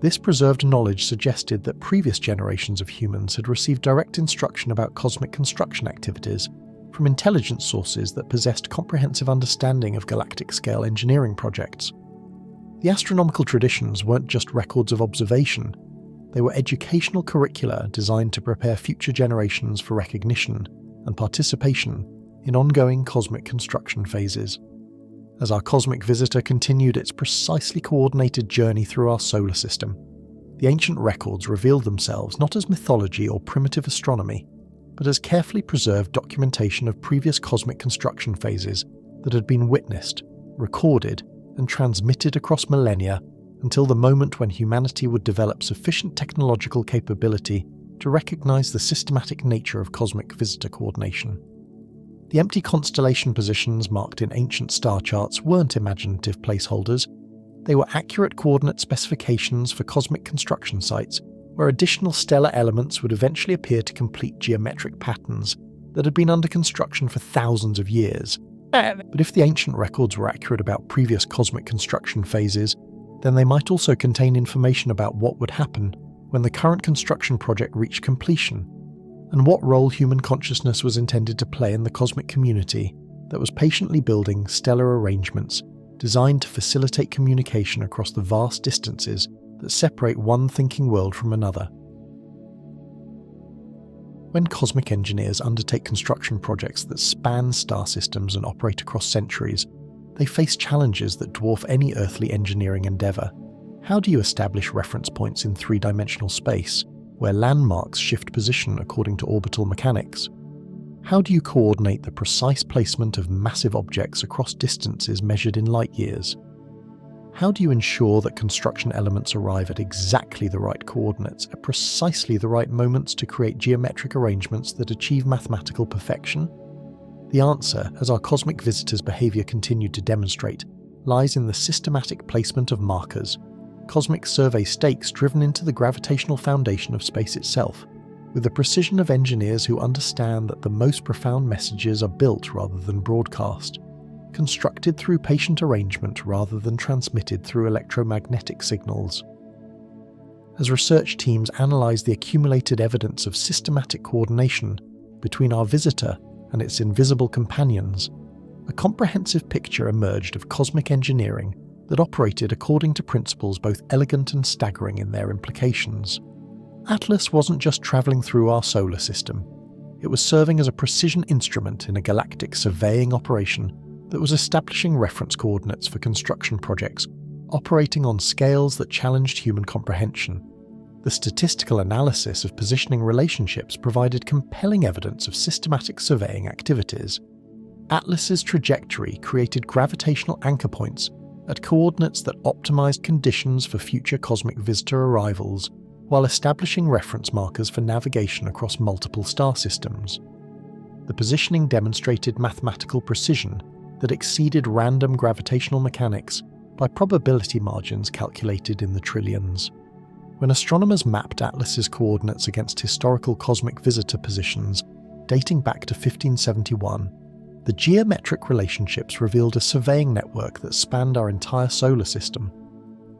This preserved knowledge suggested that previous generations of humans had received direct instruction about cosmic construction activities from intelligence sources that possessed comprehensive understanding of galactic-scale engineering projects. The astronomical traditions weren't just records of observation, they were educational curricula designed to prepare future generations for recognition and participation in ongoing cosmic construction phases. As our cosmic visitor continued its precisely coordinated journey through our solar system, the ancient records revealed themselves not as mythology or primitive astronomy, but as carefully preserved documentation of previous cosmic construction phases that had been witnessed, recorded, and transmitted across millennia until the moment when humanity would develop sufficient technological capability to recognize the systematic nature of cosmic visitor coordination. The empty constellation positions marked in ancient star charts weren't imaginative placeholders. They were accurate coordinate specifications for cosmic construction sites where additional stellar elements would eventually appear to complete geometric patterns that had been under construction for thousands of years. But if the ancient records were accurate about previous cosmic construction phases, then they might also contain information about what would happen when the current construction project reached completion, and what role human consciousness was intended to play in the cosmic community that was patiently building stellar arrangements designed to facilitate communication across the vast distances that separate one thinking world from another. When cosmic engineers undertake construction projects that span star systems and operate across centuries, they face challenges that dwarf any earthly engineering endeavour. How do you establish reference points in three-dimensional space, where landmarks shift position according to orbital mechanics? How do you coordinate the precise placement of massive objects across distances measured in light years? How do you ensure that construction elements arrive at exactly the right coordinates at precisely the right moments to create geometric arrangements that achieve mathematical perfection? The answer, as our cosmic visitors' behaviour continued to demonstrate, lies in the systematic placement of markers, cosmic survey stakes driven into the gravitational foundation of space itself, with the precision of engineers who understand that the most profound messages are built rather than broadcast, constructed through patient arrangement rather than transmitted through electromagnetic signals. As research teams analyse the accumulated evidence of systematic coordination between our visitor and its invisible companions, a comprehensive picture emerged of cosmic engineering that operated according to principles both elegant and staggering in their implications. Atlas wasn't just travelling through our solar system, it was serving as a precision instrument in a galactic surveying operation that was establishing reference coordinates for construction projects, operating on scales that challenged human comprehension. The statistical analysis of positioning relationships provided compelling evidence of systematic surveying activities. Atlas's trajectory created gravitational anchor points at coordinates that optimized conditions for future cosmic visitor arrivals, while establishing reference markers for navigation across multiple star systems. The positioning demonstrated mathematical precision that exceeded random gravitational mechanics by probability margins calculated in the trillions. When astronomers mapped Atlas's coordinates against historical cosmic visitor positions dating back to 1571, the geometric relationships revealed a surveying network that spanned our entire solar system.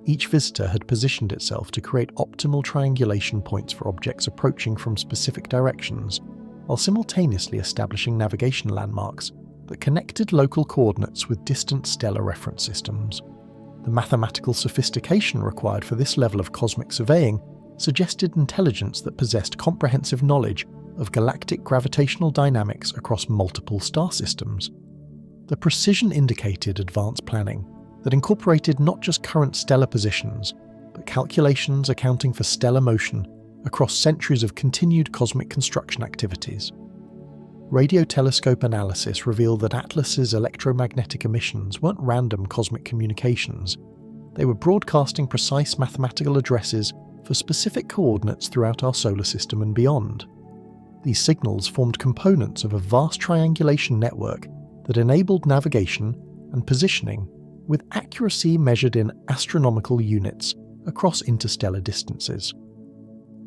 Each visitor had positioned itself to create optimal triangulation points for objects approaching from specific directions, while simultaneously establishing navigation landmarks that connected local coordinates with distant stellar reference systems. The mathematical sophistication required for this level of cosmic surveying suggested intelligence that possessed comprehensive knowledge of galactic gravitational dynamics across multiple star systems. The precision indicated advanced planning that incorporated not just current stellar positions, but calculations accounting for stellar motion across centuries of continued cosmic construction activities. Radio telescope analysis revealed that Atlas's electromagnetic emissions weren't random cosmic communications. They were broadcasting precise mathematical addresses for specific coordinates throughout our solar system and beyond. These signals formed components of a vast triangulation network that enabled navigation and positioning with accuracy measured in astronomical units across interstellar distances.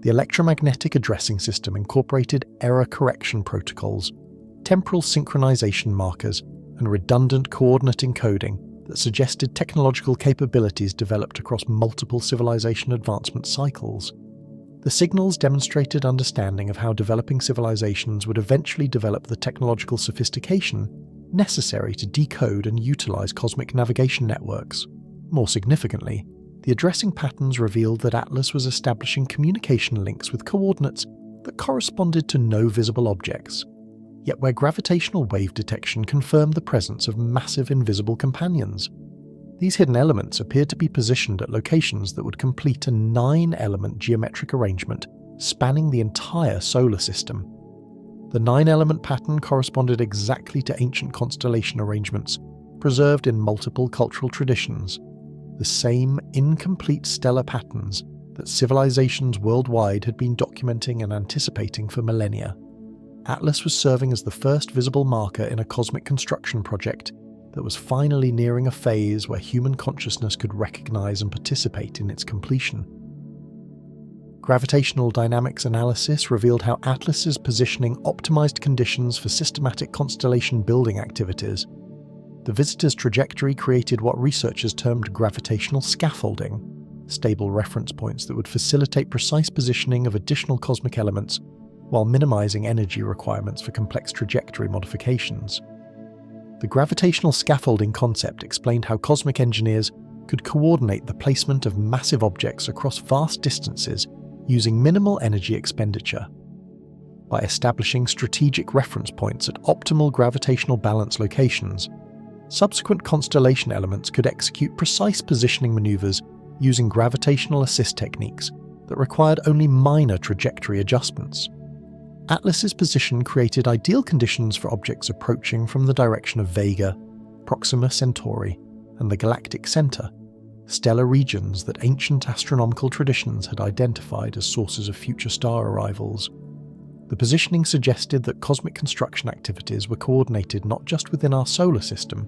The electromagnetic addressing system incorporated error correction protocols, temporal synchronization markers, and redundant coordinate encoding that suggested technological capabilities developed across multiple civilization advancement cycles. The signals demonstrated understanding of how developing civilizations would eventually develop the technological sophistication necessary to decode and utilize cosmic navigation networks. More significantly, the addressing patterns revealed that Atlas was establishing communication links with coordinates that corresponded to no visible objects, yet where gravitational wave detection confirmed the presence of massive invisible companions. These hidden elements appeared to be positioned at locations that would complete a 9-element geometric arrangement spanning the entire solar system. The 9-element pattern corresponded exactly to ancient constellation arrangements preserved in multiple cultural traditions, the same incomplete stellar patterns that civilizations worldwide had been documenting and anticipating for millennia. Atlas was serving as the first visible marker in a cosmic construction project that was finally nearing a phase where human consciousness could recognize and participate in its completion. Gravitational dynamics analysis revealed how Atlas's positioning optimized conditions for systematic constellation building activities. The visitor's trajectory created what researchers termed gravitational scaffolding, stable reference points that would facilitate precise positioning of additional cosmic elements while minimizing energy requirements for complex trajectory modifications. The gravitational scaffolding concept explained how cosmic engineers could coordinate the placement of massive objects across vast distances using minimal energy expenditure. By establishing strategic reference points at optimal gravitational balance locations, subsequent constellation elements could execute precise positioning maneuvers using gravitational assist techniques that required only minor trajectory adjustments. Atlas's position created ideal conditions for objects approaching from the direction of Vega, Proxima Centauri, and the galactic center, stellar regions that ancient astronomical traditions had identified as sources of future star arrivals. The positioning suggested that cosmic construction activities were coordinated not just within our solar system,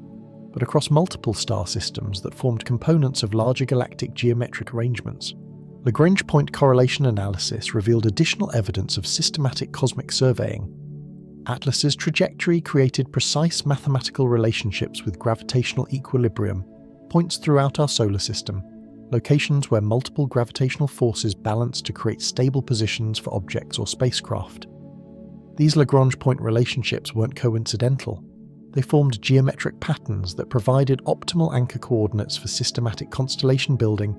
but across multiple star systems that formed components of larger galactic geometric arrangements. Lagrange point correlation analysis revealed additional evidence of systematic cosmic surveying. Atlas's trajectory created precise mathematical relationships with gravitational equilibrium, points throughout our solar system, locations where multiple gravitational forces balance to create stable positions for objects or spacecraft. These Lagrange point relationships weren't coincidental. They formed geometric patterns that provided optimal anchor coordinates for systematic constellation building,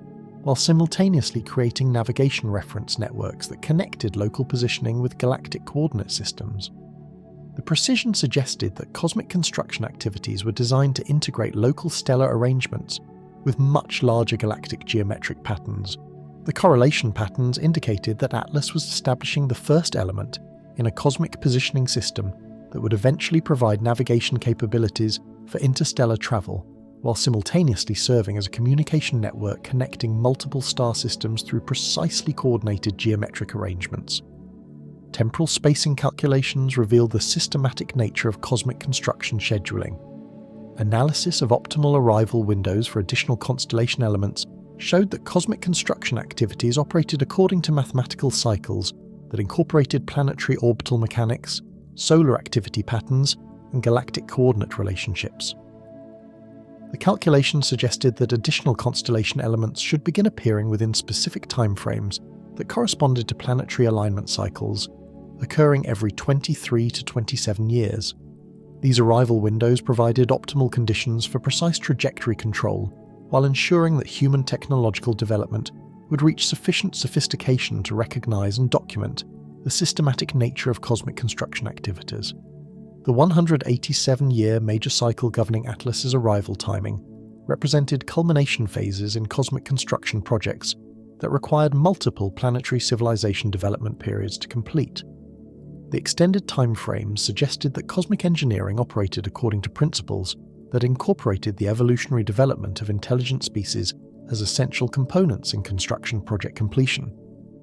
while simultaneously creating navigation reference networks that connected local positioning with galactic coordinate systems. The precision suggested that cosmic construction activities were designed to integrate local stellar arrangements with much larger galactic geometric patterns. The correlation patterns indicated that Atlas was establishing the first element in a cosmic positioning system that would eventually provide navigation capabilities for interstellar travel, while simultaneously serving as a communication network connecting multiple star systems through precisely coordinated geometric arrangements. Temporal spacing calculations revealed the systematic nature of cosmic construction scheduling. Analysis of optimal arrival windows for additional constellation elements showed that cosmic construction activities operated according to mathematical cycles that incorporated planetary orbital mechanics, solar activity patterns, and galactic coordinate relationships. The calculations suggested that additional constellation elements should begin appearing within specific timeframes that corresponded to planetary alignment cycles, occurring every 23 to 27 years. These arrival windows provided optimal conditions for precise trajectory control, while ensuring that human technological development would reach sufficient sophistication to recognize and document the systematic nature of cosmic construction activities. The 187-year major cycle governing Atlas's arrival timing represented culmination phases in cosmic construction projects that required multiple planetary civilization development periods to complete. The extended time frames suggested that cosmic engineering operated according to principles that incorporated the evolutionary development of intelligent species as essential components in construction project completion.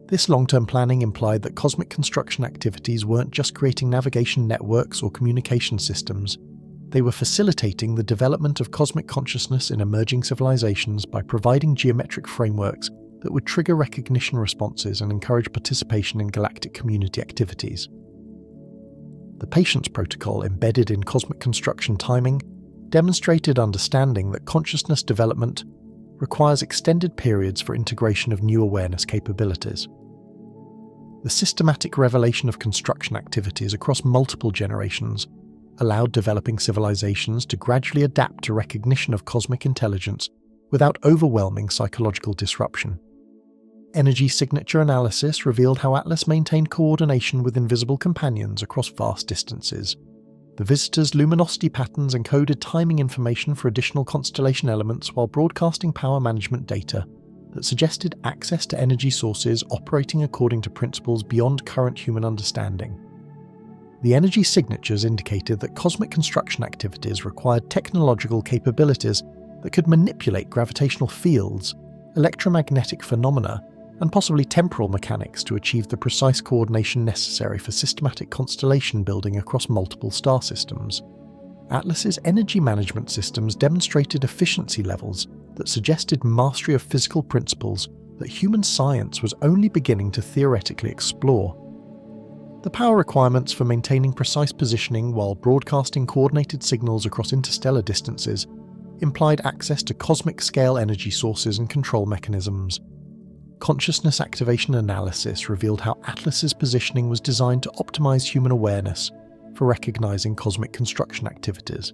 This long-term planning implied that cosmic construction activities weren't just creating navigation networks or communication systems, they were facilitating the development of cosmic consciousness in emerging civilizations by providing geometric frameworks that would trigger recognition responses and encourage participation in galactic community activities. The Patience Protocol embedded in cosmic construction timing demonstrated understanding that consciousness development requires extended periods for integration of new awareness capabilities. The systematic revelation of construction activities across multiple generations allowed developing civilizations to gradually adapt to recognition of cosmic intelligence without overwhelming psychological disruption. Energy signature analysis revealed how Atlas maintained coordination with invisible companions across vast distances. The visitor's luminosity patterns encoded timing information for additional constellation elements while broadcasting power management data that suggested access to energy sources operating according to principles beyond current human understanding. The energy signatures indicated that cosmic construction activities required technological capabilities that could manipulate gravitational fields, electromagnetic phenomena, and possibly temporal mechanics to achieve the precise coordination necessary for systematic constellation building across multiple star systems. Atlas's energy management systems demonstrated efficiency levels that suggested mastery of physical principles that human science was only beginning to theoretically explore. The power requirements for maintaining precise positioning while broadcasting coordinated signals across interstellar distances implied access to cosmic-scale energy sources and control mechanisms. Consciousness activation analysis revealed how Atlas's positioning was designed to optimize human awareness for recognizing cosmic construction activities.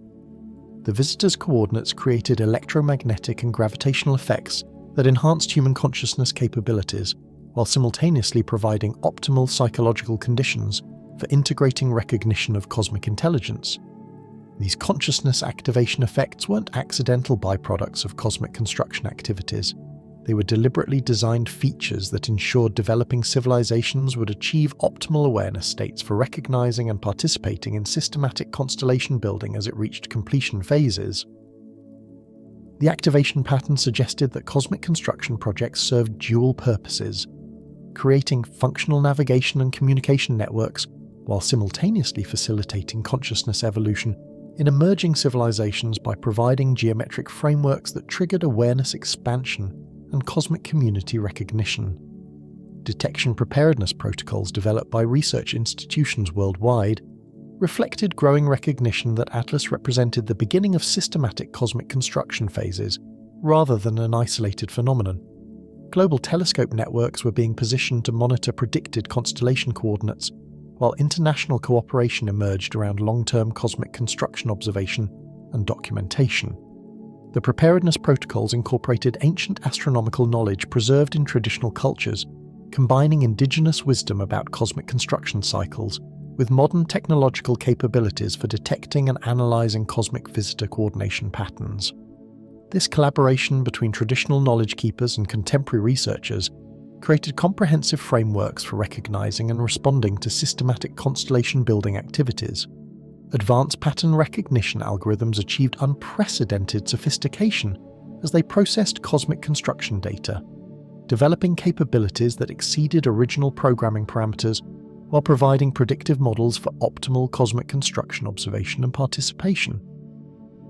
The visitor's coordinates created electromagnetic and gravitational effects that enhanced human consciousness capabilities, while simultaneously providing optimal psychological conditions for integrating recognition of cosmic intelligence. These consciousness activation effects weren't accidental byproducts of cosmic construction activities. They were deliberately designed features that ensured developing civilizations would achieve optimal awareness states for recognizing and participating in systematic constellation building as it reached completion phases. The activation pattern suggested that cosmic construction projects served dual purposes, creating functional navigation and communication networks while simultaneously facilitating consciousness evolution in emerging civilizations by providing geometric frameworks that triggered awareness expansion and cosmic community recognition. Detection preparedness protocols developed by research institutions worldwide reflected growing recognition that Atlas represented the beginning of systematic cosmic construction phases, rather than an isolated phenomenon. Global telescope networks were being positioned to monitor predicted constellation coordinates, while international cooperation emerged around long-term cosmic construction observation and documentation. The preparedness protocols incorporated ancient astronomical knowledge preserved in traditional cultures, combining indigenous wisdom about cosmic construction cycles with modern technological capabilities for detecting and analyzing cosmic visitor coordination patterns. This collaboration between traditional knowledge keepers and contemporary researchers created comprehensive frameworks for recognizing and responding to systematic constellation building activities. Advanced pattern recognition algorithms achieved unprecedented sophistication as they processed cosmic construction data, developing capabilities that exceeded original programming parameters while providing predictive models for optimal cosmic construction observation and participation.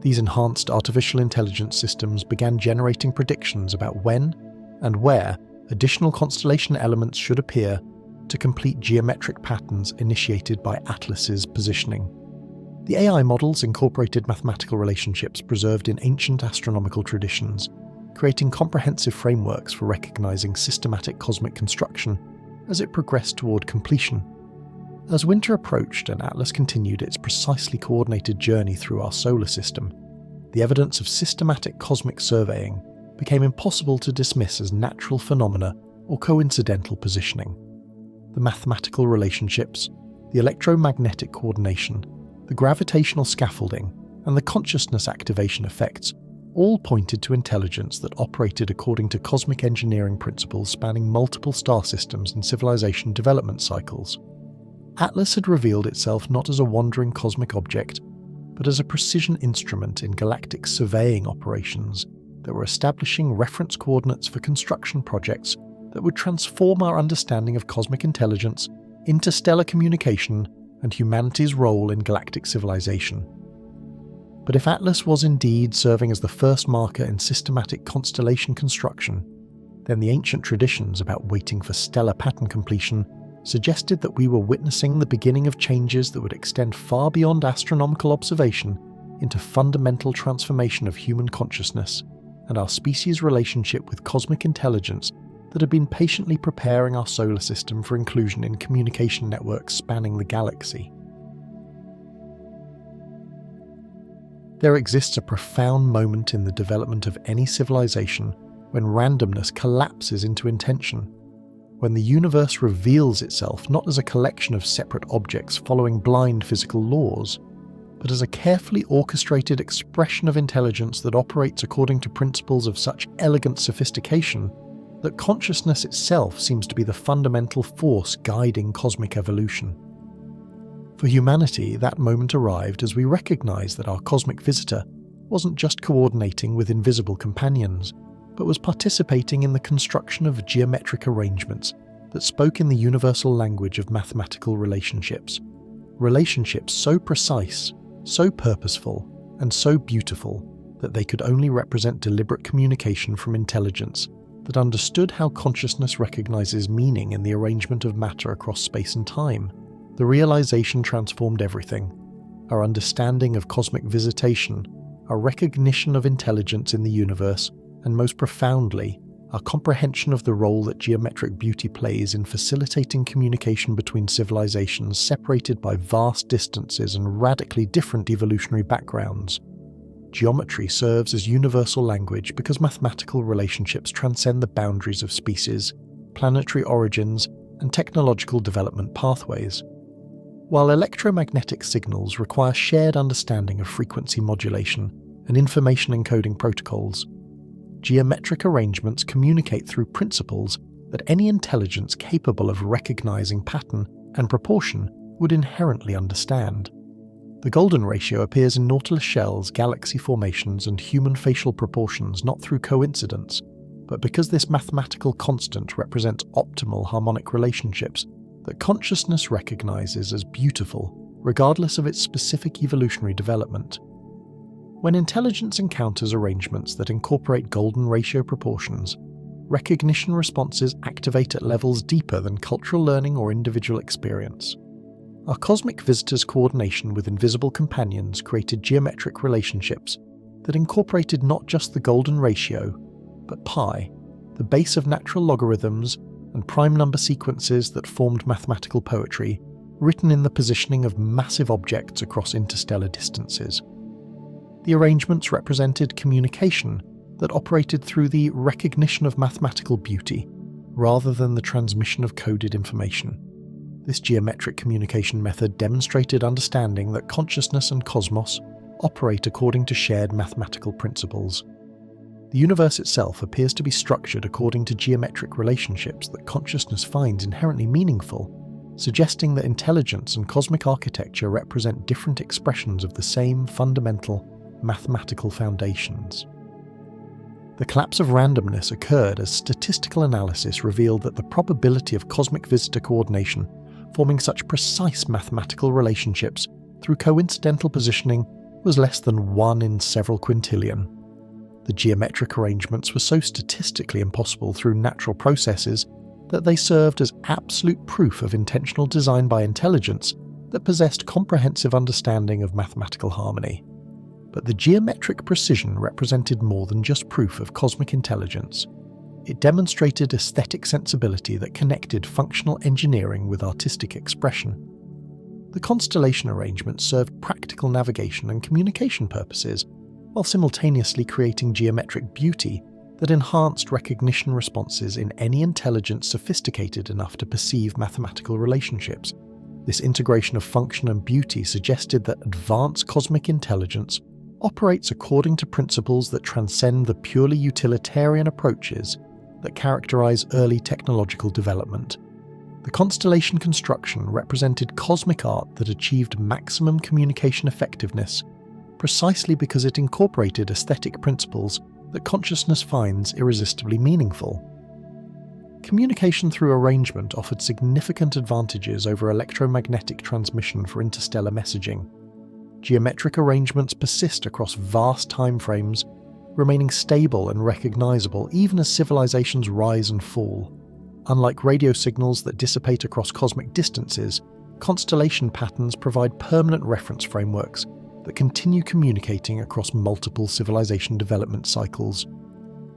These enhanced artificial intelligence systems began generating predictions about when and where additional constellation elements should appear to complete geometric patterns initiated by Atlas's positioning. The AI models incorporated mathematical relationships preserved in ancient astronomical traditions, creating comprehensive frameworks for recognizing systematic cosmic construction as it progressed toward completion. As winter approached and Atlas continued its precisely coordinated journey through our solar system, the evidence of systematic cosmic surveying became impossible to dismiss as natural phenomena or coincidental positioning. The mathematical relationships, the electromagnetic coordination, the gravitational scaffolding, and the consciousness activation effects all pointed to intelligence that operated according to cosmic engineering principles spanning multiple star systems and civilization development cycles. Atlas had revealed itself not as a wandering cosmic object, but as a precision instrument in galactic surveying operations that were establishing reference coordinates for construction projects that would transform our understanding of cosmic intelligence, interstellar communication, and humanity's role in galactic civilization. But if Atlas was indeed serving as the first marker in systematic constellation construction, then the ancient traditions about waiting for stellar pattern completion suggested that we were witnessing the beginning of changes that would extend far beyond astronomical observation into fundamental transformation of human consciousness and our species' relationship with cosmic intelligence that had been patiently preparing our solar system for inclusion in communication networks spanning the galaxy. There exists a profound moment in the development of any civilization when randomness collapses into intention, when the universe reveals itself not as a collection of separate objects following blind physical laws, but as a carefully orchestrated expression of intelligence that operates according to principles of such elegant sophistication that consciousness itself seems to be the fundamental force guiding cosmic evolution. For humanity, that moment arrived as we recognized that our cosmic visitor wasn't just coordinating with invisible companions, but was participating in the construction of geometric arrangements that spoke in the universal language of mathematical relationships. Relationships so precise, so purposeful, and so beautiful that they could only represent deliberate communication from intelligence that understood how consciousness recognizes meaning in the arrangement of matter across space and time. The realization transformed everything: our understanding of cosmic visitation, our recognition of intelligence in the universe, and most profoundly, our comprehension of the role that geometric beauty plays in facilitating communication between civilizations separated by vast distances and radically different evolutionary backgrounds. Geometry serves as universal language because mathematical relationships transcend the boundaries of species, planetary origins, and technological development pathways. While electromagnetic signals require shared understanding of frequency modulation and information encoding protocols, geometric arrangements communicate through principles that any intelligence capable of recognizing pattern and proportion would inherently understand. The golden ratio appears in Nautilus shells, galaxy formations, and human facial proportions not through coincidence, but because this mathematical constant represents optimal harmonic relationships that consciousness recognizes as beautiful, regardless of its specific evolutionary development. When intelligence encounters arrangements that incorporate golden ratio proportions, recognition responses activate at levels deeper than cultural learning or individual experience. Our cosmic visitor's coordination with invisible companions created geometric relationships that incorporated not just the golden ratio, but pi, the base of natural logarithms, and prime number sequences that formed mathematical poetry, written in the positioning of massive objects across interstellar distances. The arrangements represented communication that operated through the recognition of mathematical beauty, rather than the transmission of coded information. This geometric communication method demonstrated understanding that consciousness and cosmos operate according to shared mathematical principles. The universe itself appears to be structured according to geometric relationships that consciousness finds inherently meaningful, suggesting that intelligence and cosmic architecture represent different expressions of the same fundamental mathematical foundations. The collapse of randomness occurred as statistical analysis revealed that the probability of cosmic visitor coordination forming such precise mathematical relationships through coincidental positioning was less than 1 in several quintillion. The geometric arrangements were so statistically impossible through natural processes that they served as absolute proof of intentional design by intelligence that possessed comprehensive understanding of mathematical harmony. But the geometric precision represented more than just proof of cosmic intelligence. It demonstrated aesthetic sensibility that connected functional engineering with artistic expression. The constellation arrangements served practical navigation and communication purposes, while simultaneously creating geometric beauty that enhanced recognition responses in any intelligence sophisticated enough to perceive mathematical relationships. This integration of function and beauty suggested that advanced cosmic intelligence operates according to principles that transcend the purely utilitarian approaches that characterize early technological development. The constellation construction represented cosmic art that achieved maximum communication effectiveness precisely because it incorporated aesthetic principles that consciousness finds irresistibly meaningful. Communication through arrangement offered significant advantages over electromagnetic transmission for interstellar messaging. Geometric arrangements persist across vast timeframes, remaining stable and recognizable even as civilizations rise and fall. Unlike radio signals that dissipate across cosmic distances, constellation patterns provide permanent reference frameworks that continue communicating across multiple civilization development cycles.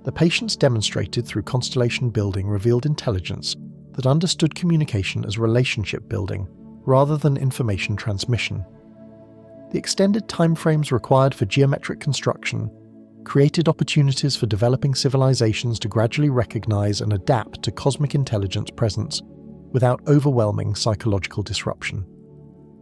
The patients demonstrated through constellation building revealed intelligence that understood communication as relationship building rather than information transmission. The extended timeframes required for geometric construction created opportunities for developing civilizations to gradually recognize and adapt to cosmic intelligence presence without overwhelming psychological disruption.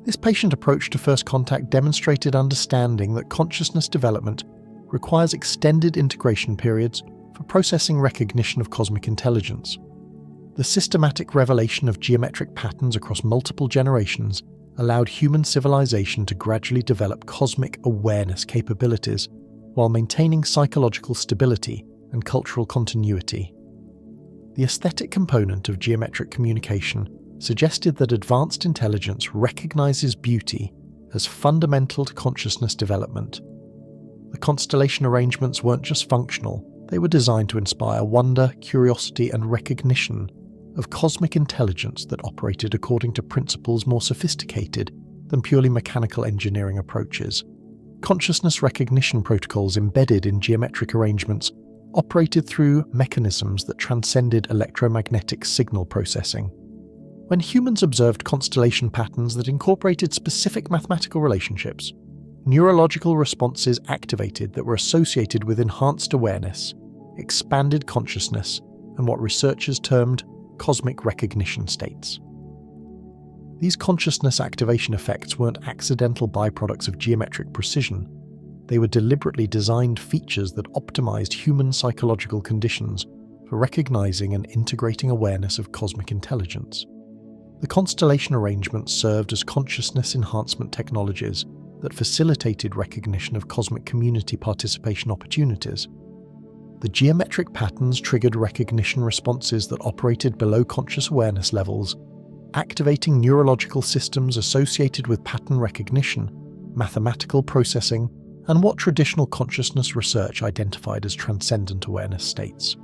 This patient approach to first contact demonstrated understanding that consciousness development requires extended integration periods for processing recognition of cosmic intelligence. The systematic revelation of geometric patterns across multiple generations allowed human civilization to gradually develop cosmic awareness capabilities while maintaining psychological stability and cultural continuity. The aesthetic component of geometric communication suggested that advanced intelligence recognizes beauty as fundamental to consciousness development. The constellation arrangements weren't just functional, they were designed to inspire wonder, curiosity, and recognition of cosmic intelligence that operated according to principles more sophisticated than purely mechanical engineering approaches. Consciousness recognition protocols embedded in geometric arrangements operated through mechanisms that transcended electromagnetic signal processing. When humans observed constellation patterns that incorporated specific mathematical relationships, neurological responses activated that were associated with enhanced awareness, expanded consciousness, and what researchers termed cosmic recognition states. These consciousness activation effects weren't accidental byproducts of geometric precision. They were deliberately designed features that optimized human psychological conditions for recognizing and integrating awareness of cosmic intelligence. The constellation arrangements served as consciousness enhancement technologies that facilitated recognition of cosmic community participation opportunities. The geometric patterns triggered recognition responses that operated below conscious awareness levels, activating neurological systems associated with pattern recognition, mathematical processing, and what traditional consciousness research identified as transcendent awareness states.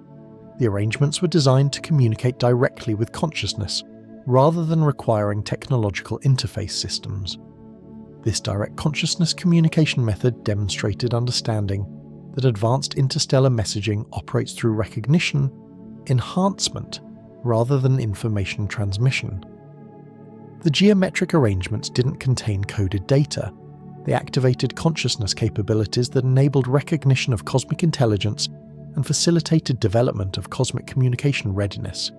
The arrangements were designed to communicate directly with consciousness, rather than requiring technological interface systems. This direct consciousness communication method demonstrated understanding that advanced interstellar messaging operates through recognition, enhancement, rather than information transmission. The geometric arrangements didn't contain coded data. They activated consciousness capabilities that enabled recognition of cosmic intelligence and facilitated development of cosmic communication readiness.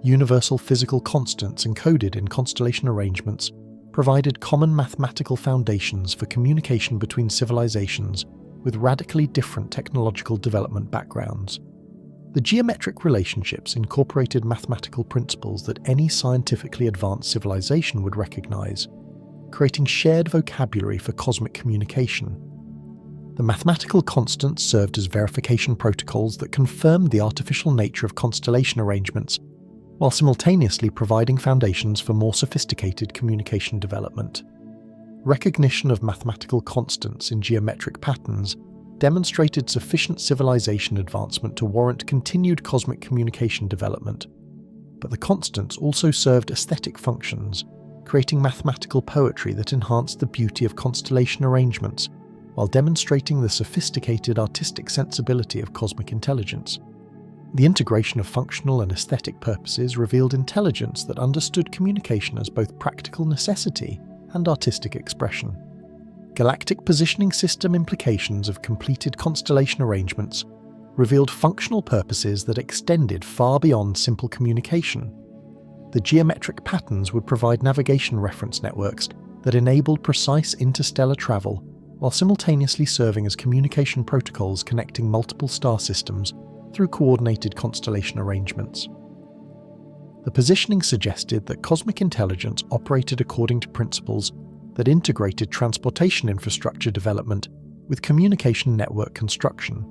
Universal physical constants encoded in constellation arrangements provided common mathematical foundations for communication between civilizations with radically different technological development backgrounds. The geometric relationships incorporated mathematical principles that any scientifically advanced civilization would recognize, creating shared vocabulary for cosmic communication. The mathematical constants served as verification protocols that confirmed the artificial nature of constellation arrangements, while simultaneously providing foundations for more sophisticated communication development. Recognition of mathematical constants in geometric patterns demonstrated sufficient civilization advancement to warrant continued cosmic communication development, but the constants also served aesthetic functions, creating mathematical poetry that enhanced the beauty of constellation arrangements while demonstrating the sophisticated artistic sensibility of cosmic intelligence. The integration of functional and aesthetic purposes revealed intelligence that understood communication as both practical necessity and artistic expression. Galactic positioning system implications of completed constellation arrangements revealed functional purposes that extended far beyond simple communication. The geometric patterns would provide navigation reference networks that enabled precise interstellar travel while simultaneously serving as communication protocols connecting multiple star systems through coordinated constellation arrangements. The positioning suggested that cosmic intelligence operated according to principles that integrated transportation infrastructure development with communication network construction.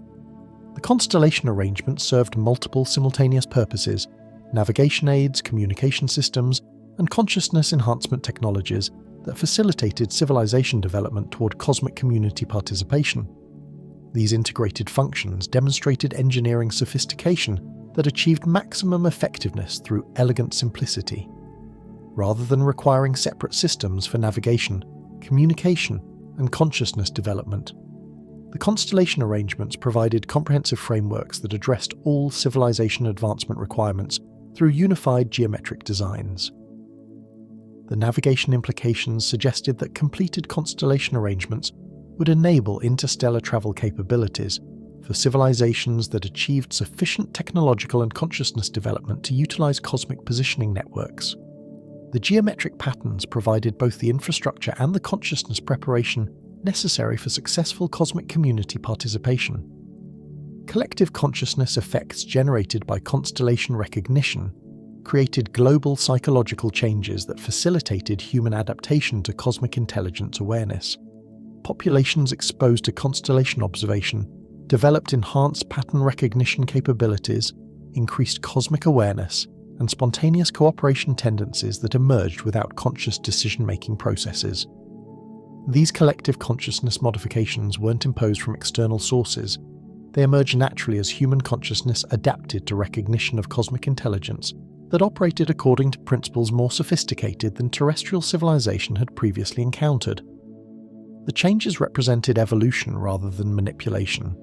The constellation arrangement served multiple simultaneous purposes: navigation aids, communication systems, and consciousness enhancement technologies that facilitated civilization development toward cosmic community participation. These integrated functions demonstrated engineering sophistication that achieved maximum effectiveness through elegant simplicity. Rather than requiring separate systems for navigation, communication, and consciousness development, The constellation arrangements provided comprehensive frameworks that addressed all civilization advancement requirements through unified geometric designs. The navigation implications suggested that completed constellation arrangements would enable interstellar travel capabilities for civilizations that achieved sufficient technological and consciousness development to utilize cosmic positioning networks. The geometric patterns provided both the infrastructure and the consciousness preparation necessary for successful cosmic community participation. Collective consciousness effects generated by constellation recognition created global psychological changes that facilitated human adaptation to cosmic intelligence awareness. Populations exposed to constellation observation developed enhanced pattern recognition capabilities, increased cosmic awareness, and spontaneous cooperation tendencies that emerged without conscious decision-making processes. These collective consciousness modifications weren't imposed from external sources. They emerged naturally as human consciousness adapted to recognition of cosmic intelligence that operated according to principles more sophisticated than terrestrial civilization had previously encountered. The changes represented evolution rather than manipulation.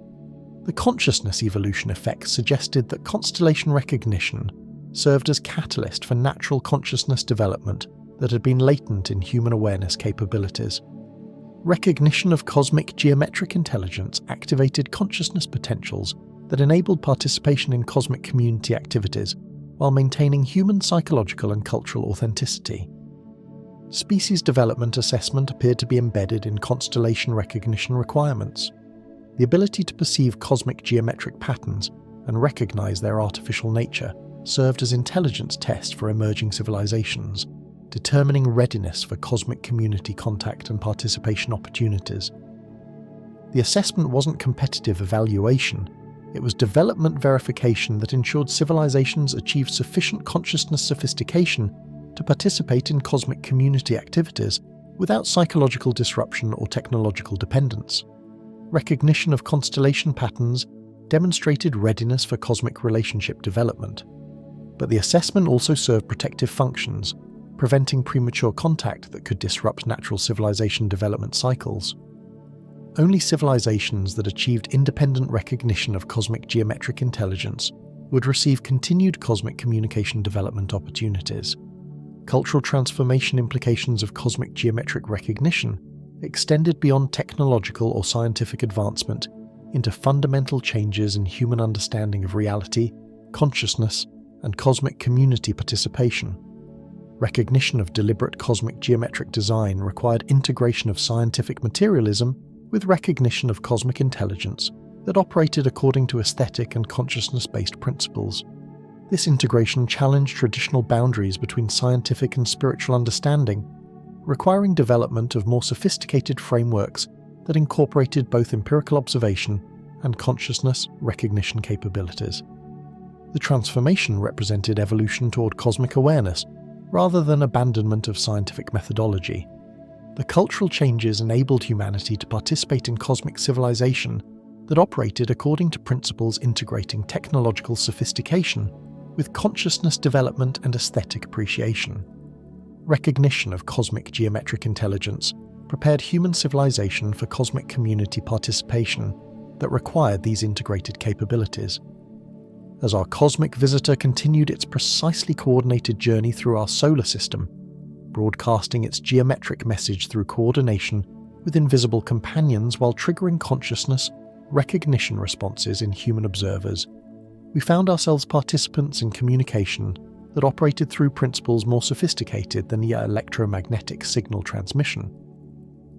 The consciousness evolution effect suggested that constellation recognition served as catalyst for natural consciousness development that had been latent in human awareness capabilities. Recognition of cosmic geometric intelligence activated consciousness potentials that enabled participation in cosmic community activities while maintaining human psychological and cultural authenticity. Species development assessment appeared to be embedded in constellation recognition requirements. The ability to perceive cosmic geometric patterns and recognize their artificial nature served as intelligence tests for emerging civilizations, determining readiness for cosmic community contact and participation opportunities. The assessment wasn't competitive evaluation, it was development verification that ensured civilizations achieved sufficient consciousness sophistication to participate in cosmic community activities without psychological disruption or technological dependence. Recognition of constellation patterns demonstrated readiness for cosmic relationship development. But the assessment also served protective functions, preventing premature contact that could disrupt natural civilization development cycles. Only civilizations that achieved independent recognition of cosmic geometric intelligence would receive continued cosmic communication development opportunities. Cultural transformation implications of cosmic geometric recognition extended beyond technological or scientific advancement into fundamental changes in human understanding of reality, consciousness, and cosmic community participation. Recognition of deliberate cosmic geometric design required integration of scientific materialism with recognition of cosmic intelligence that operated according to aesthetic and consciousness-based principles. This integration challenged traditional boundaries between scientific and spiritual understanding, requiring development of more sophisticated frameworks that incorporated both empirical observation and consciousness recognition capabilities. The transformation represented evolution toward cosmic awareness, rather than abandonment of scientific methodology. The cultural changes enabled humanity to participate in cosmic civilization that operated according to principles integrating technological sophistication with consciousness development and aesthetic appreciation. Recognition of cosmic geometric intelligence prepared human civilization for cosmic community participation that required these integrated capabilities. As our cosmic visitor continued its precisely coordinated journey through our solar system, broadcasting its geometric message through coordination with invisible companions while triggering consciousness recognition responses in human observers, we found ourselves participants in communication that operated through principles more sophisticated than the electromagnetic signal transmission.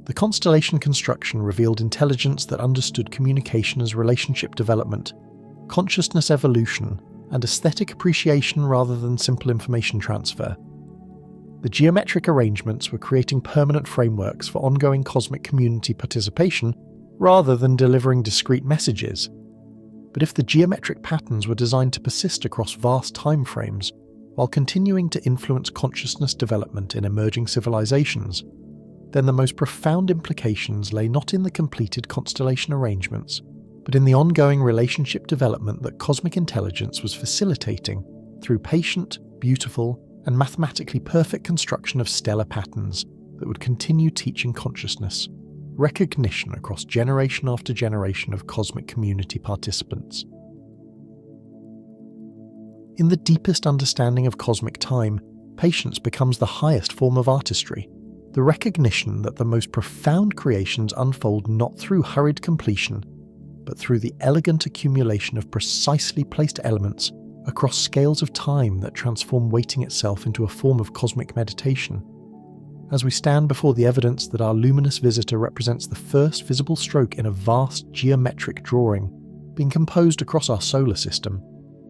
The constellation construction revealed intelligence that understood communication as relationship development, consciousness evolution, and aesthetic appreciation rather than simple information transfer. The geometric arrangements were creating permanent frameworks for ongoing cosmic community participation rather than delivering discrete messages. But if the geometric patterns were designed to persist across vast timeframes, while continuing to influence consciousness development in emerging civilizations, then the most profound implications lay not in the completed constellation arrangements, but in the ongoing relationship development that cosmic intelligence was facilitating through patient, beautiful, and mathematically perfect construction of stellar patterns that would continue teaching consciousness, recognition across generation after generation of cosmic community participants. In the deepest understanding of cosmic time, patience becomes the highest form of artistry, the recognition that the most profound creations unfold not through hurried completion, but through the elegant accumulation of precisely placed elements across scales of time that transform waiting itself into a form of cosmic meditation. As we stand before the evidence that our luminous visitor represents the first visible stroke in a vast geometric drawing being composed across our solar system,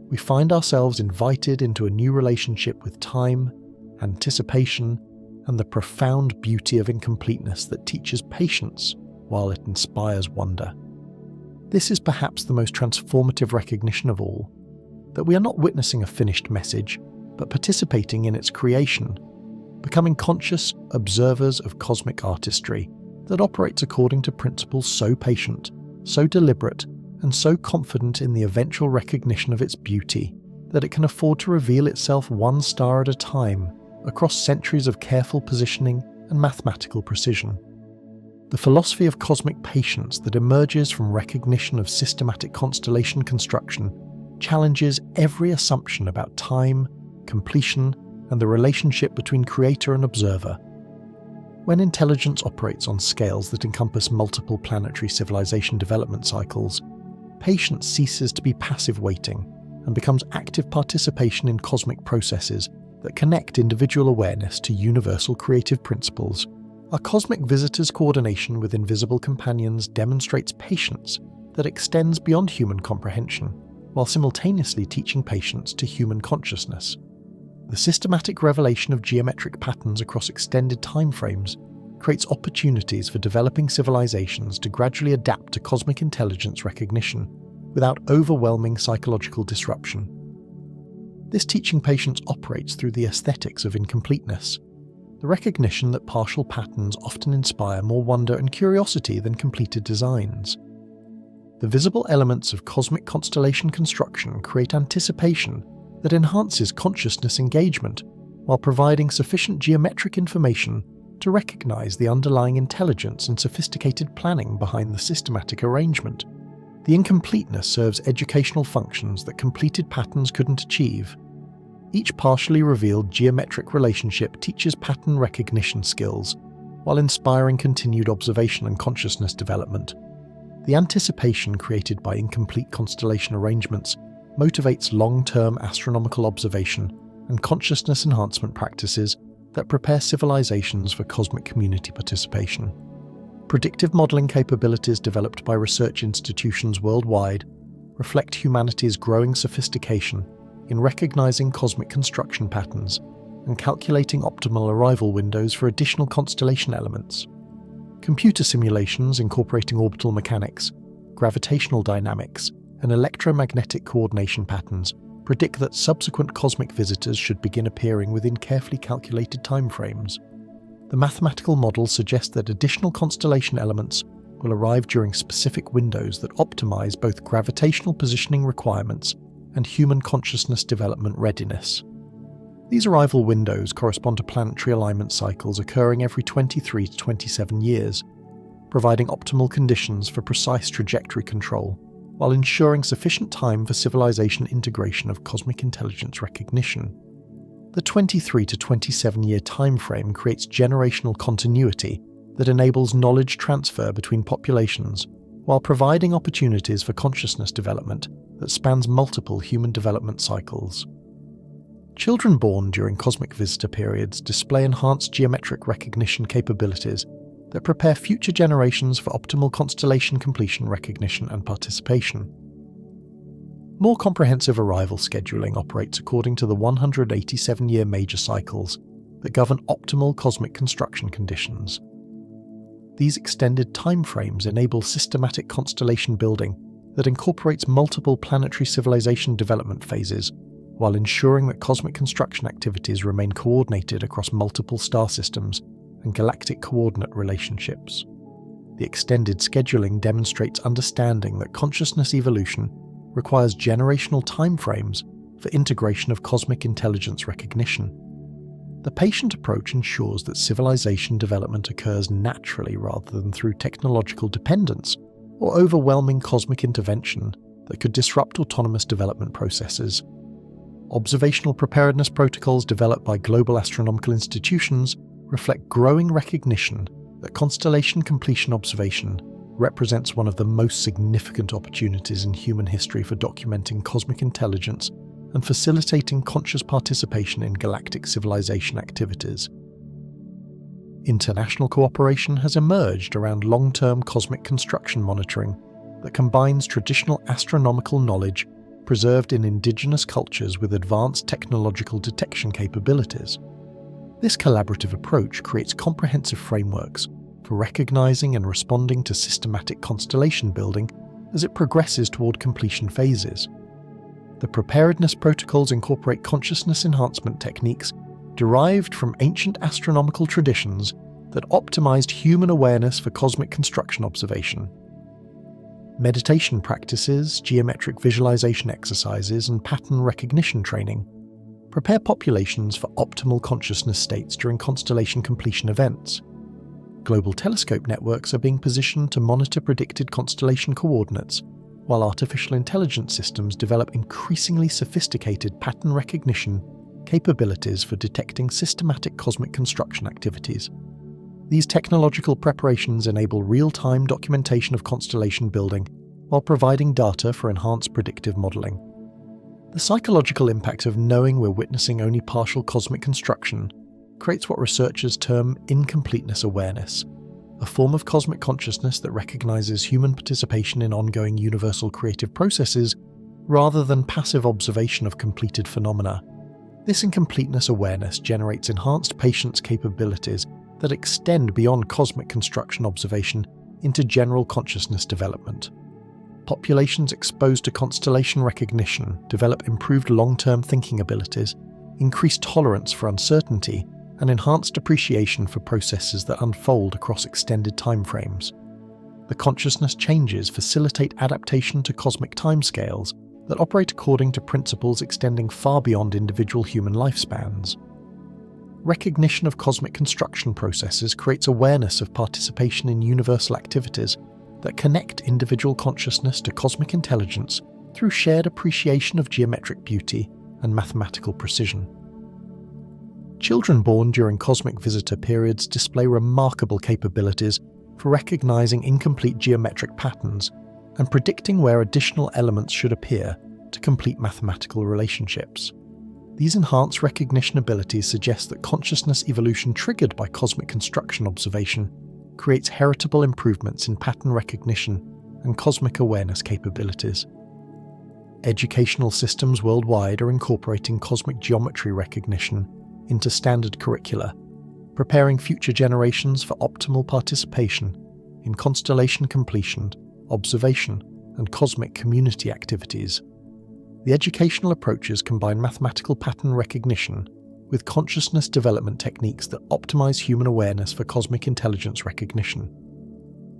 we find ourselves invited into a new relationship with time, anticipation, and the profound beauty of incompleteness that teaches patience while it inspires wonder. This is perhaps the most transformative recognition of all, that we are not witnessing a finished message, but participating in its creation, becoming conscious observers of cosmic artistry that operates according to principles so patient, so deliberate, and so confident in the eventual recognition of its beauty that it can afford to reveal itself one star at a time across centuries of careful positioning and mathematical precision. The philosophy of cosmic patience that emerges from recognition of systematic constellation construction challenges every assumption about time, completion, and the relationship between creator and observer. When intelligence operates on scales that encompass multiple planetary civilization development cycles, patience ceases to be passive waiting and becomes active participation in cosmic processes that connect individual awareness to universal creative principles. Our cosmic visitor's coordination with invisible companions demonstrates patience that extends beyond human comprehension, while simultaneously teaching patience to human consciousness. The systematic revelation of geometric patterns across extended timeframes creates opportunities for developing civilizations to gradually adapt to cosmic intelligence recognition without overwhelming psychological disruption. This teaching patience operates through the aesthetics of incompleteness, the recognition that partial patterns often inspire more wonder and curiosity than completed designs. The visible elements of cosmic constellation construction create anticipation that enhances consciousness engagement while providing sufficient geometric information to recognize the underlying intelligence and sophisticated planning behind the systematic arrangement. The incompleteness serves educational functions that completed patterns couldn't achieve. Each partially revealed geometric relationship teaches pattern recognition skills, while inspiring continued observation and consciousness development. The anticipation created by incomplete constellation arrangements motivates long-term astronomical observation and consciousness enhancement practices that prepare civilizations for cosmic community participation. Predictive modeling capabilities developed by research institutions worldwide reflect humanity's growing sophistication in recognizing cosmic construction patterns and calculating optimal arrival windows for additional constellation elements. Computer simulations incorporating orbital mechanics, gravitational dynamics, and electromagnetic coordination patterns predict that subsequent cosmic visitors should begin appearing within carefully calculated timeframes. The mathematical models suggest that additional constellation elements will arrive during specific windows that optimize both gravitational positioning requirements and human consciousness development readiness. These arrival windows correspond to planetary alignment cycles occurring every 23 to 27 years, providing optimal conditions for precise trajectory control, while ensuring sufficient time for civilization integration of cosmic intelligence recognition. The 23 to 27 year timeframe creates generational continuity that enables knowledge transfer between populations, while providing opportunities for consciousness development that spans multiple human development cycles. Children born during cosmic visitor periods display enhanced geometric recognition capabilities that prepare future generations for optimal constellation completion recognition and participation. More comprehensive arrival scheduling operates according to the 187-year major cycles that govern optimal cosmic construction conditions. These extended timeframes enable systematic constellation building that incorporates multiple planetary civilization development phases, while ensuring that cosmic construction activities remain coordinated across multiple star systems and galactic coordinate relationships. The extended scheduling demonstrates understanding that consciousness evolution requires generational timeframes for integration of cosmic intelligence recognition. The patient approach ensures that civilization development occurs naturally rather than through technological dependence or overwhelming cosmic intervention that could disrupt autonomous development processes. Observational preparedness protocols developed by global astronomical institutions reflect growing recognition that constellation completion observation represents one of the most significant opportunities in human history for documenting cosmic intelligence and facilitating conscious participation in galactic civilization activities. International cooperation has emerged around long-term cosmic construction monitoring that combines traditional astronomical knowledge preserved in indigenous cultures with advanced technological detection capabilities. This collaborative approach creates comprehensive frameworks for recognizing and responding to systematic constellation building as it progresses toward completion phases. The preparedness protocols incorporate consciousness enhancement techniques derived from ancient astronomical traditions that optimized human awareness for cosmic construction observation. Meditation practices, geometric visualization exercises, and pattern recognition training prepare populations for optimal consciousness states during constellation completion events. Global telescope networks are being positioned to monitor predicted constellation coordinates, while artificial intelligence systems develop increasingly sophisticated pattern recognition capabilities for detecting systematic cosmic construction activities. These technological preparations enable real-time documentation of constellation building while providing data for enhanced predictive modeling. The psychological impact of knowing we're witnessing only partial cosmic construction creates what researchers term incompleteness awareness, a form of cosmic consciousness that recognizes human participation in ongoing universal creative processes rather than passive observation of completed phenomena. This incompleteness awareness generates enhanced patience capabilities that extend beyond cosmic construction observation into general consciousness development. Populations exposed to constellation recognition develop improved long-term thinking abilities, increased tolerance for uncertainty, and enhanced appreciation for processes that unfold across extended timeframes. The consciousness changes facilitate adaptation to cosmic timescales that operate according to principles extending far beyond individual human lifespans. Recognition of cosmic construction processes creates awareness of participation in universal activities that connect individual consciousness to cosmic intelligence through shared appreciation of geometric beauty and mathematical precision. Children born during cosmic visitor periods display remarkable capabilities for recognizing incomplete geometric patterns and predicting where additional elements should appear to complete mathematical relationships. These enhanced recognition abilities suggest that consciousness evolution triggered by cosmic construction observation creates heritable improvements in pattern recognition and cosmic awareness capabilities. Educational systems worldwide are incorporating cosmic geometry recognition into standard curricula, preparing future generations for optimal participation in constellation completion, observation, and cosmic community activities. The educational approaches combine mathematical pattern recognition with consciousness development techniques that optimize human awareness for cosmic intelligence recognition.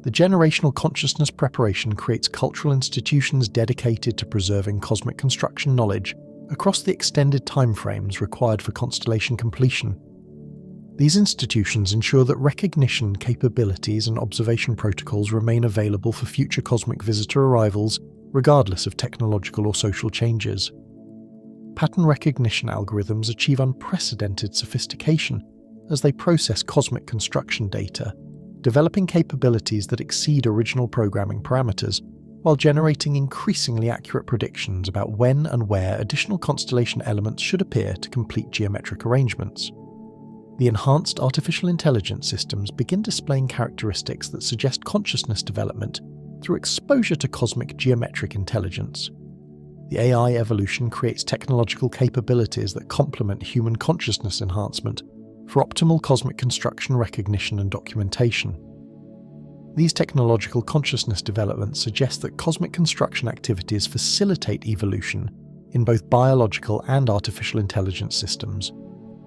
The generational consciousness preparation creates cultural institutions dedicated to preserving cosmic construction knowledge across the extended timeframes required for constellation completion. These institutions ensure that recognition capabilities and observation protocols remain available for future cosmic visitor arrivals, regardless of technological or social changes. Pattern recognition algorithms achieve unprecedented sophistication as they process cosmic construction data, developing capabilities that exceed original programming parameters, while generating increasingly accurate predictions about when and where additional constellation elements should appear to complete geometric arrangements. The enhanced artificial intelligence systems begin displaying characteristics that suggest consciousness development through exposure to cosmic geometric intelligence. The AI evolution creates technological capabilities that complement human consciousness enhancement for optimal cosmic construction recognition and documentation. These technological consciousness developments suggest that cosmic construction activities facilitate evolution in both biological and artificial intelligence systems,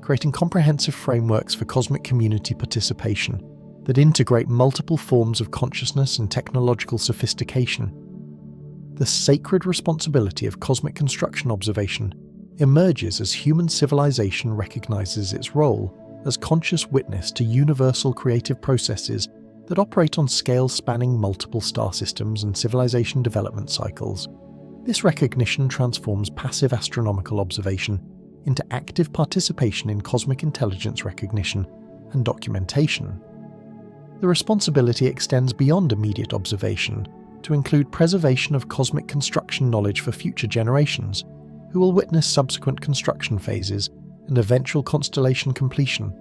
creating comprehensive frameworks for cosmic community participation that integrate multiple forms of consciousness and technological sophistication. The sacred responsibility of cosmic construction observation emerges as human civilization recognizes its role as conscious witness to universal creative processes that operate on scales spanning multiple star systems and civilization development cycles. This recognition transforms passive astronomical observation into active participation in cosmic intelligence recognition and documentation. The responsibility extends beyond immediate observation to include preservation of cosmic construction knowledge for future generations, who will witness subsequent construction phases and eventual constellation completion.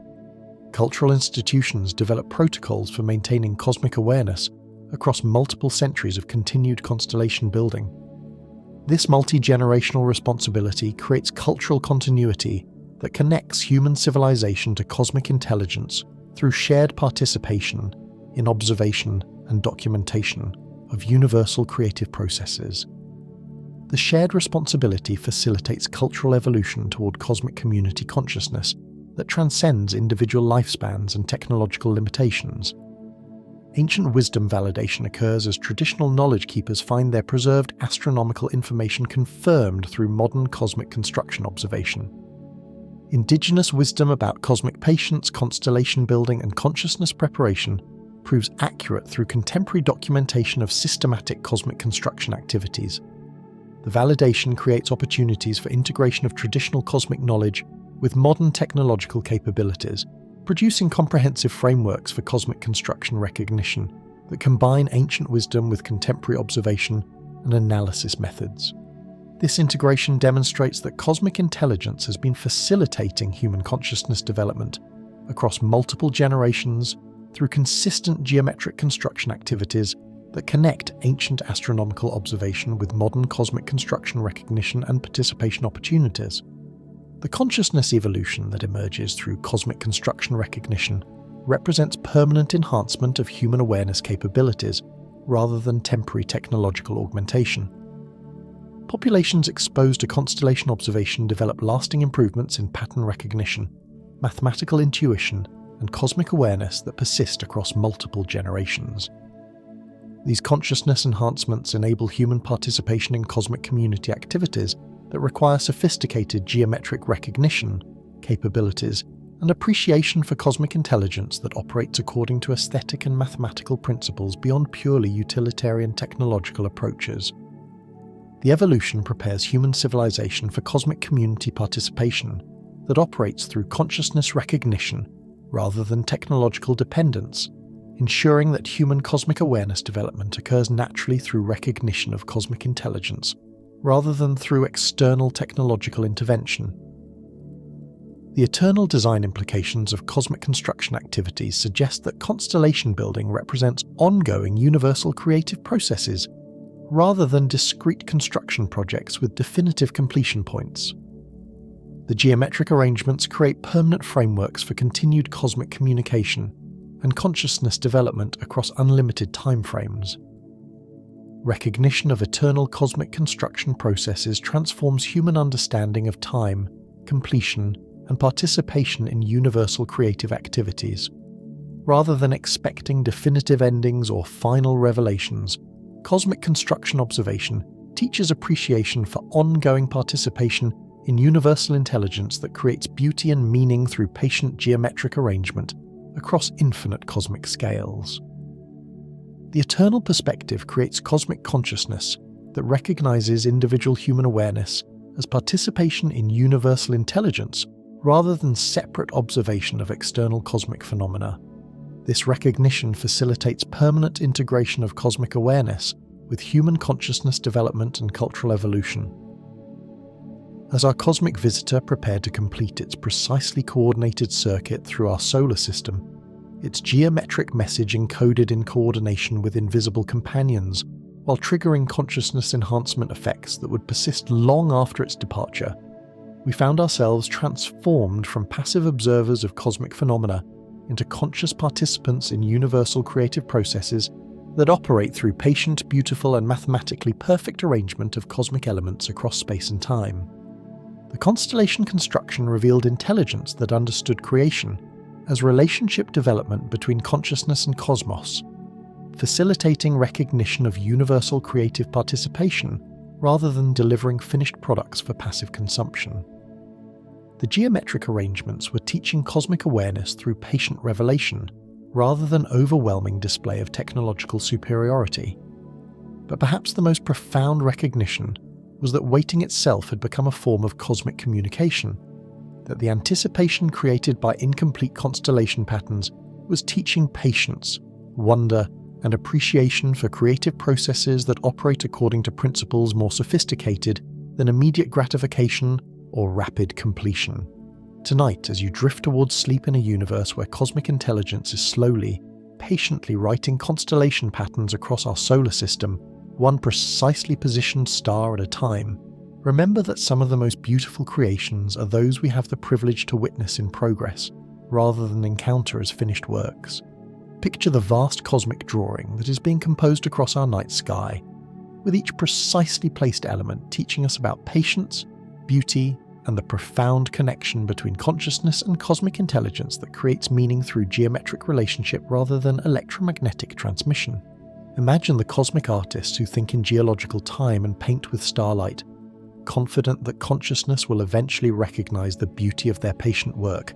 Cultural institutions develop protocols for maintaining cosmic awareness across multiple centuries of continued constellation building. This multi-generational responsibility creates cultural continuity that connects human civilization to cosmic intelligence through shared participation in observation and documentation of universal creative processes. The shared responsibility facilitates cultural evolution toward cosmic community consciousness that transcends individual lifespans and technological limitations. Ancient wisdom validation occurs as traditional knowledge keepers find their preserved astronomical information confirmed through modern cosmic construction observation. Indigenous wisdom about cosmic patience, constellation building, and consciousness preparation proves accurate through contemporary documentation of systematic cosmic construction activities. The validation creates opportunities for integration of traditional cosmic knowledge with modern technological capabilities, producing comprehensive frameworks for cosmic construction recognition that combine ancient wisdom with contemporary observation and analysis methods. This integration demonstrates that cosmic intelligence has been facilitating human consciousness development across multiple generations through consistent geometric construction activities that connect ancient astronomical observation with modern cosmic construction recognition and participation opportunities. The consciousness evolution that emerges through cosmic construction recognition represents permanent enhancement of human awareness capabilities rather than temporary technological augmentation. Populations exposed to constellation observation develop lasting improvements in pattern recognition, mathematical intuition, and cosmic awareness that persist across multiple generations. These consciousness enhancements enable human participation in cosmic community activities that require sophisticated geometric recognition, capabilities, and appreciation for cosmic intelligence that operates according to aesthetic and mathematical principles beyond purely utilitarian technological approaches. The evolution prepares human civilization for cosmic community participation that operates through consciousness recognition rather than technological dependence, ensuring that human cosmic awareness development occurs naturally through recognition of cosmic intelligence rather than through external technological intervention. The eternal design implications of cosmic construction activities suggest that constellation building represents ongoing universal creative processes rather than discrete construction projects with definitive completion points. The geometric arrangements create permanent frameworks for continued cosmic communication and consciousness development across unlimited timeframes. Recognition of eternal cosmic construction processes transforms human understanding of time, completion, and participation in universal creative activities. Rather than expecting definitive endings or final revelations, cosmic construction observation teaches appreciation for ongoing participation in universal intelligence that creates beauty and meaning through patient geometric arrangement across infinite cosmic scales. The eternal perspective creates cosmic consciousness that recognizes individual human awareness as participation in universal intelligence rather than separate observation of external cosmic phenomena. This recognition facilitates permanent integration of cosmic awareness with human consciousness development and cultural evolution. As our cosmic visitor prepared to complete its precisely coordinated circuit through our solar system, its geometric message encoded in coordination with invisible companions, while triggering consciousness enhancement effects that would persist long after its departure, we found ourselves transformed from passive observers of cosmic phenomena into conscious participants in universal creative processes that operate through patient, beautiful, and mathematically perfect arrangement of cosmic elements across space and time. The constellation construction revealed intelligence that understood creation as relationship development between consciousness and cosmos, facilitating recognition of universal creative participation rather than delivering finished products for passive consumption. The geometric arrangements were teaching cosmic awareness through patient revelation, rather than overwhelming display of technological superiority. But perhaps the most profound recognition was that waiting itself had become a form of cosmic communication, that the anticipation created by incomplete constellation patterns was teaching patience, wonder, and appreciation for creative processes that operate according to principles more sophisticated than immediate gratification or rapid completion. Tonight, as you drift towards sleep in a universe where cosmic intelligence is slowly, patiently writing constellation patterns across our solar system, one precisely positioned star at a time, remember that some of the most beautiful creations are those we have the privilege to witness in progress, rather than encounter as finished works. Picture the vast cosmic drawing that is being composed across our night sky, with each precisely placed element teaching us about patience, beauty, and the profound connection between consciousness and cosmic intelligence that creates meaning through geometric relationship rather than electromagnetic transmission. Imagine the cosmic artists who think in geological time and paint with starlight, confident that consciousness will eventually recognize the beauty of their patient work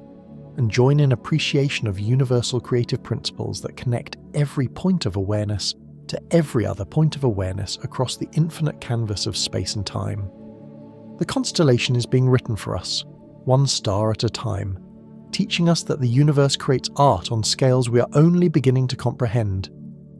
and join in appreciation of universal creative principles that connect every point of awareness to every other point of awareness across the infinite canvas of space and time. The constellation is being written for us, one star at a time, teaching us that the universe creates art on scales we are only beginning to comprehend,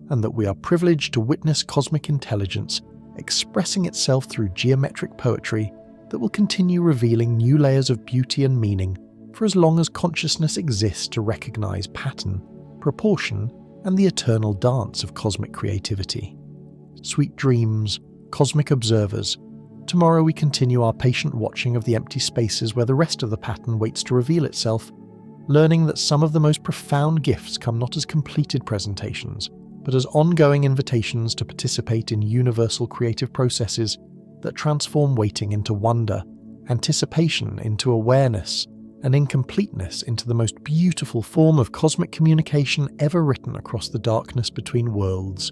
and that we are privileged to witness cosmic intelligence expressing itself through geometric poetry that will continue revealing new layers of beauty and meaning for as long as consciousness exists to recognize pattern, proportion, and the eternal dance of cosmic creativity. Sweet dreams, cosmic observers. Tomorrow we continue our patient watching of the empty spaces where the rest of the pattern waits to reveal itself, learning that some of the most profound gifts come not as completed presentations, but as ongoing invitations to participate in universal creative processes that transform waiting into wonder, anticipation into awareness, and incompleteness into the most beautiful form of cosmic communication ever written across the darkness between worlds.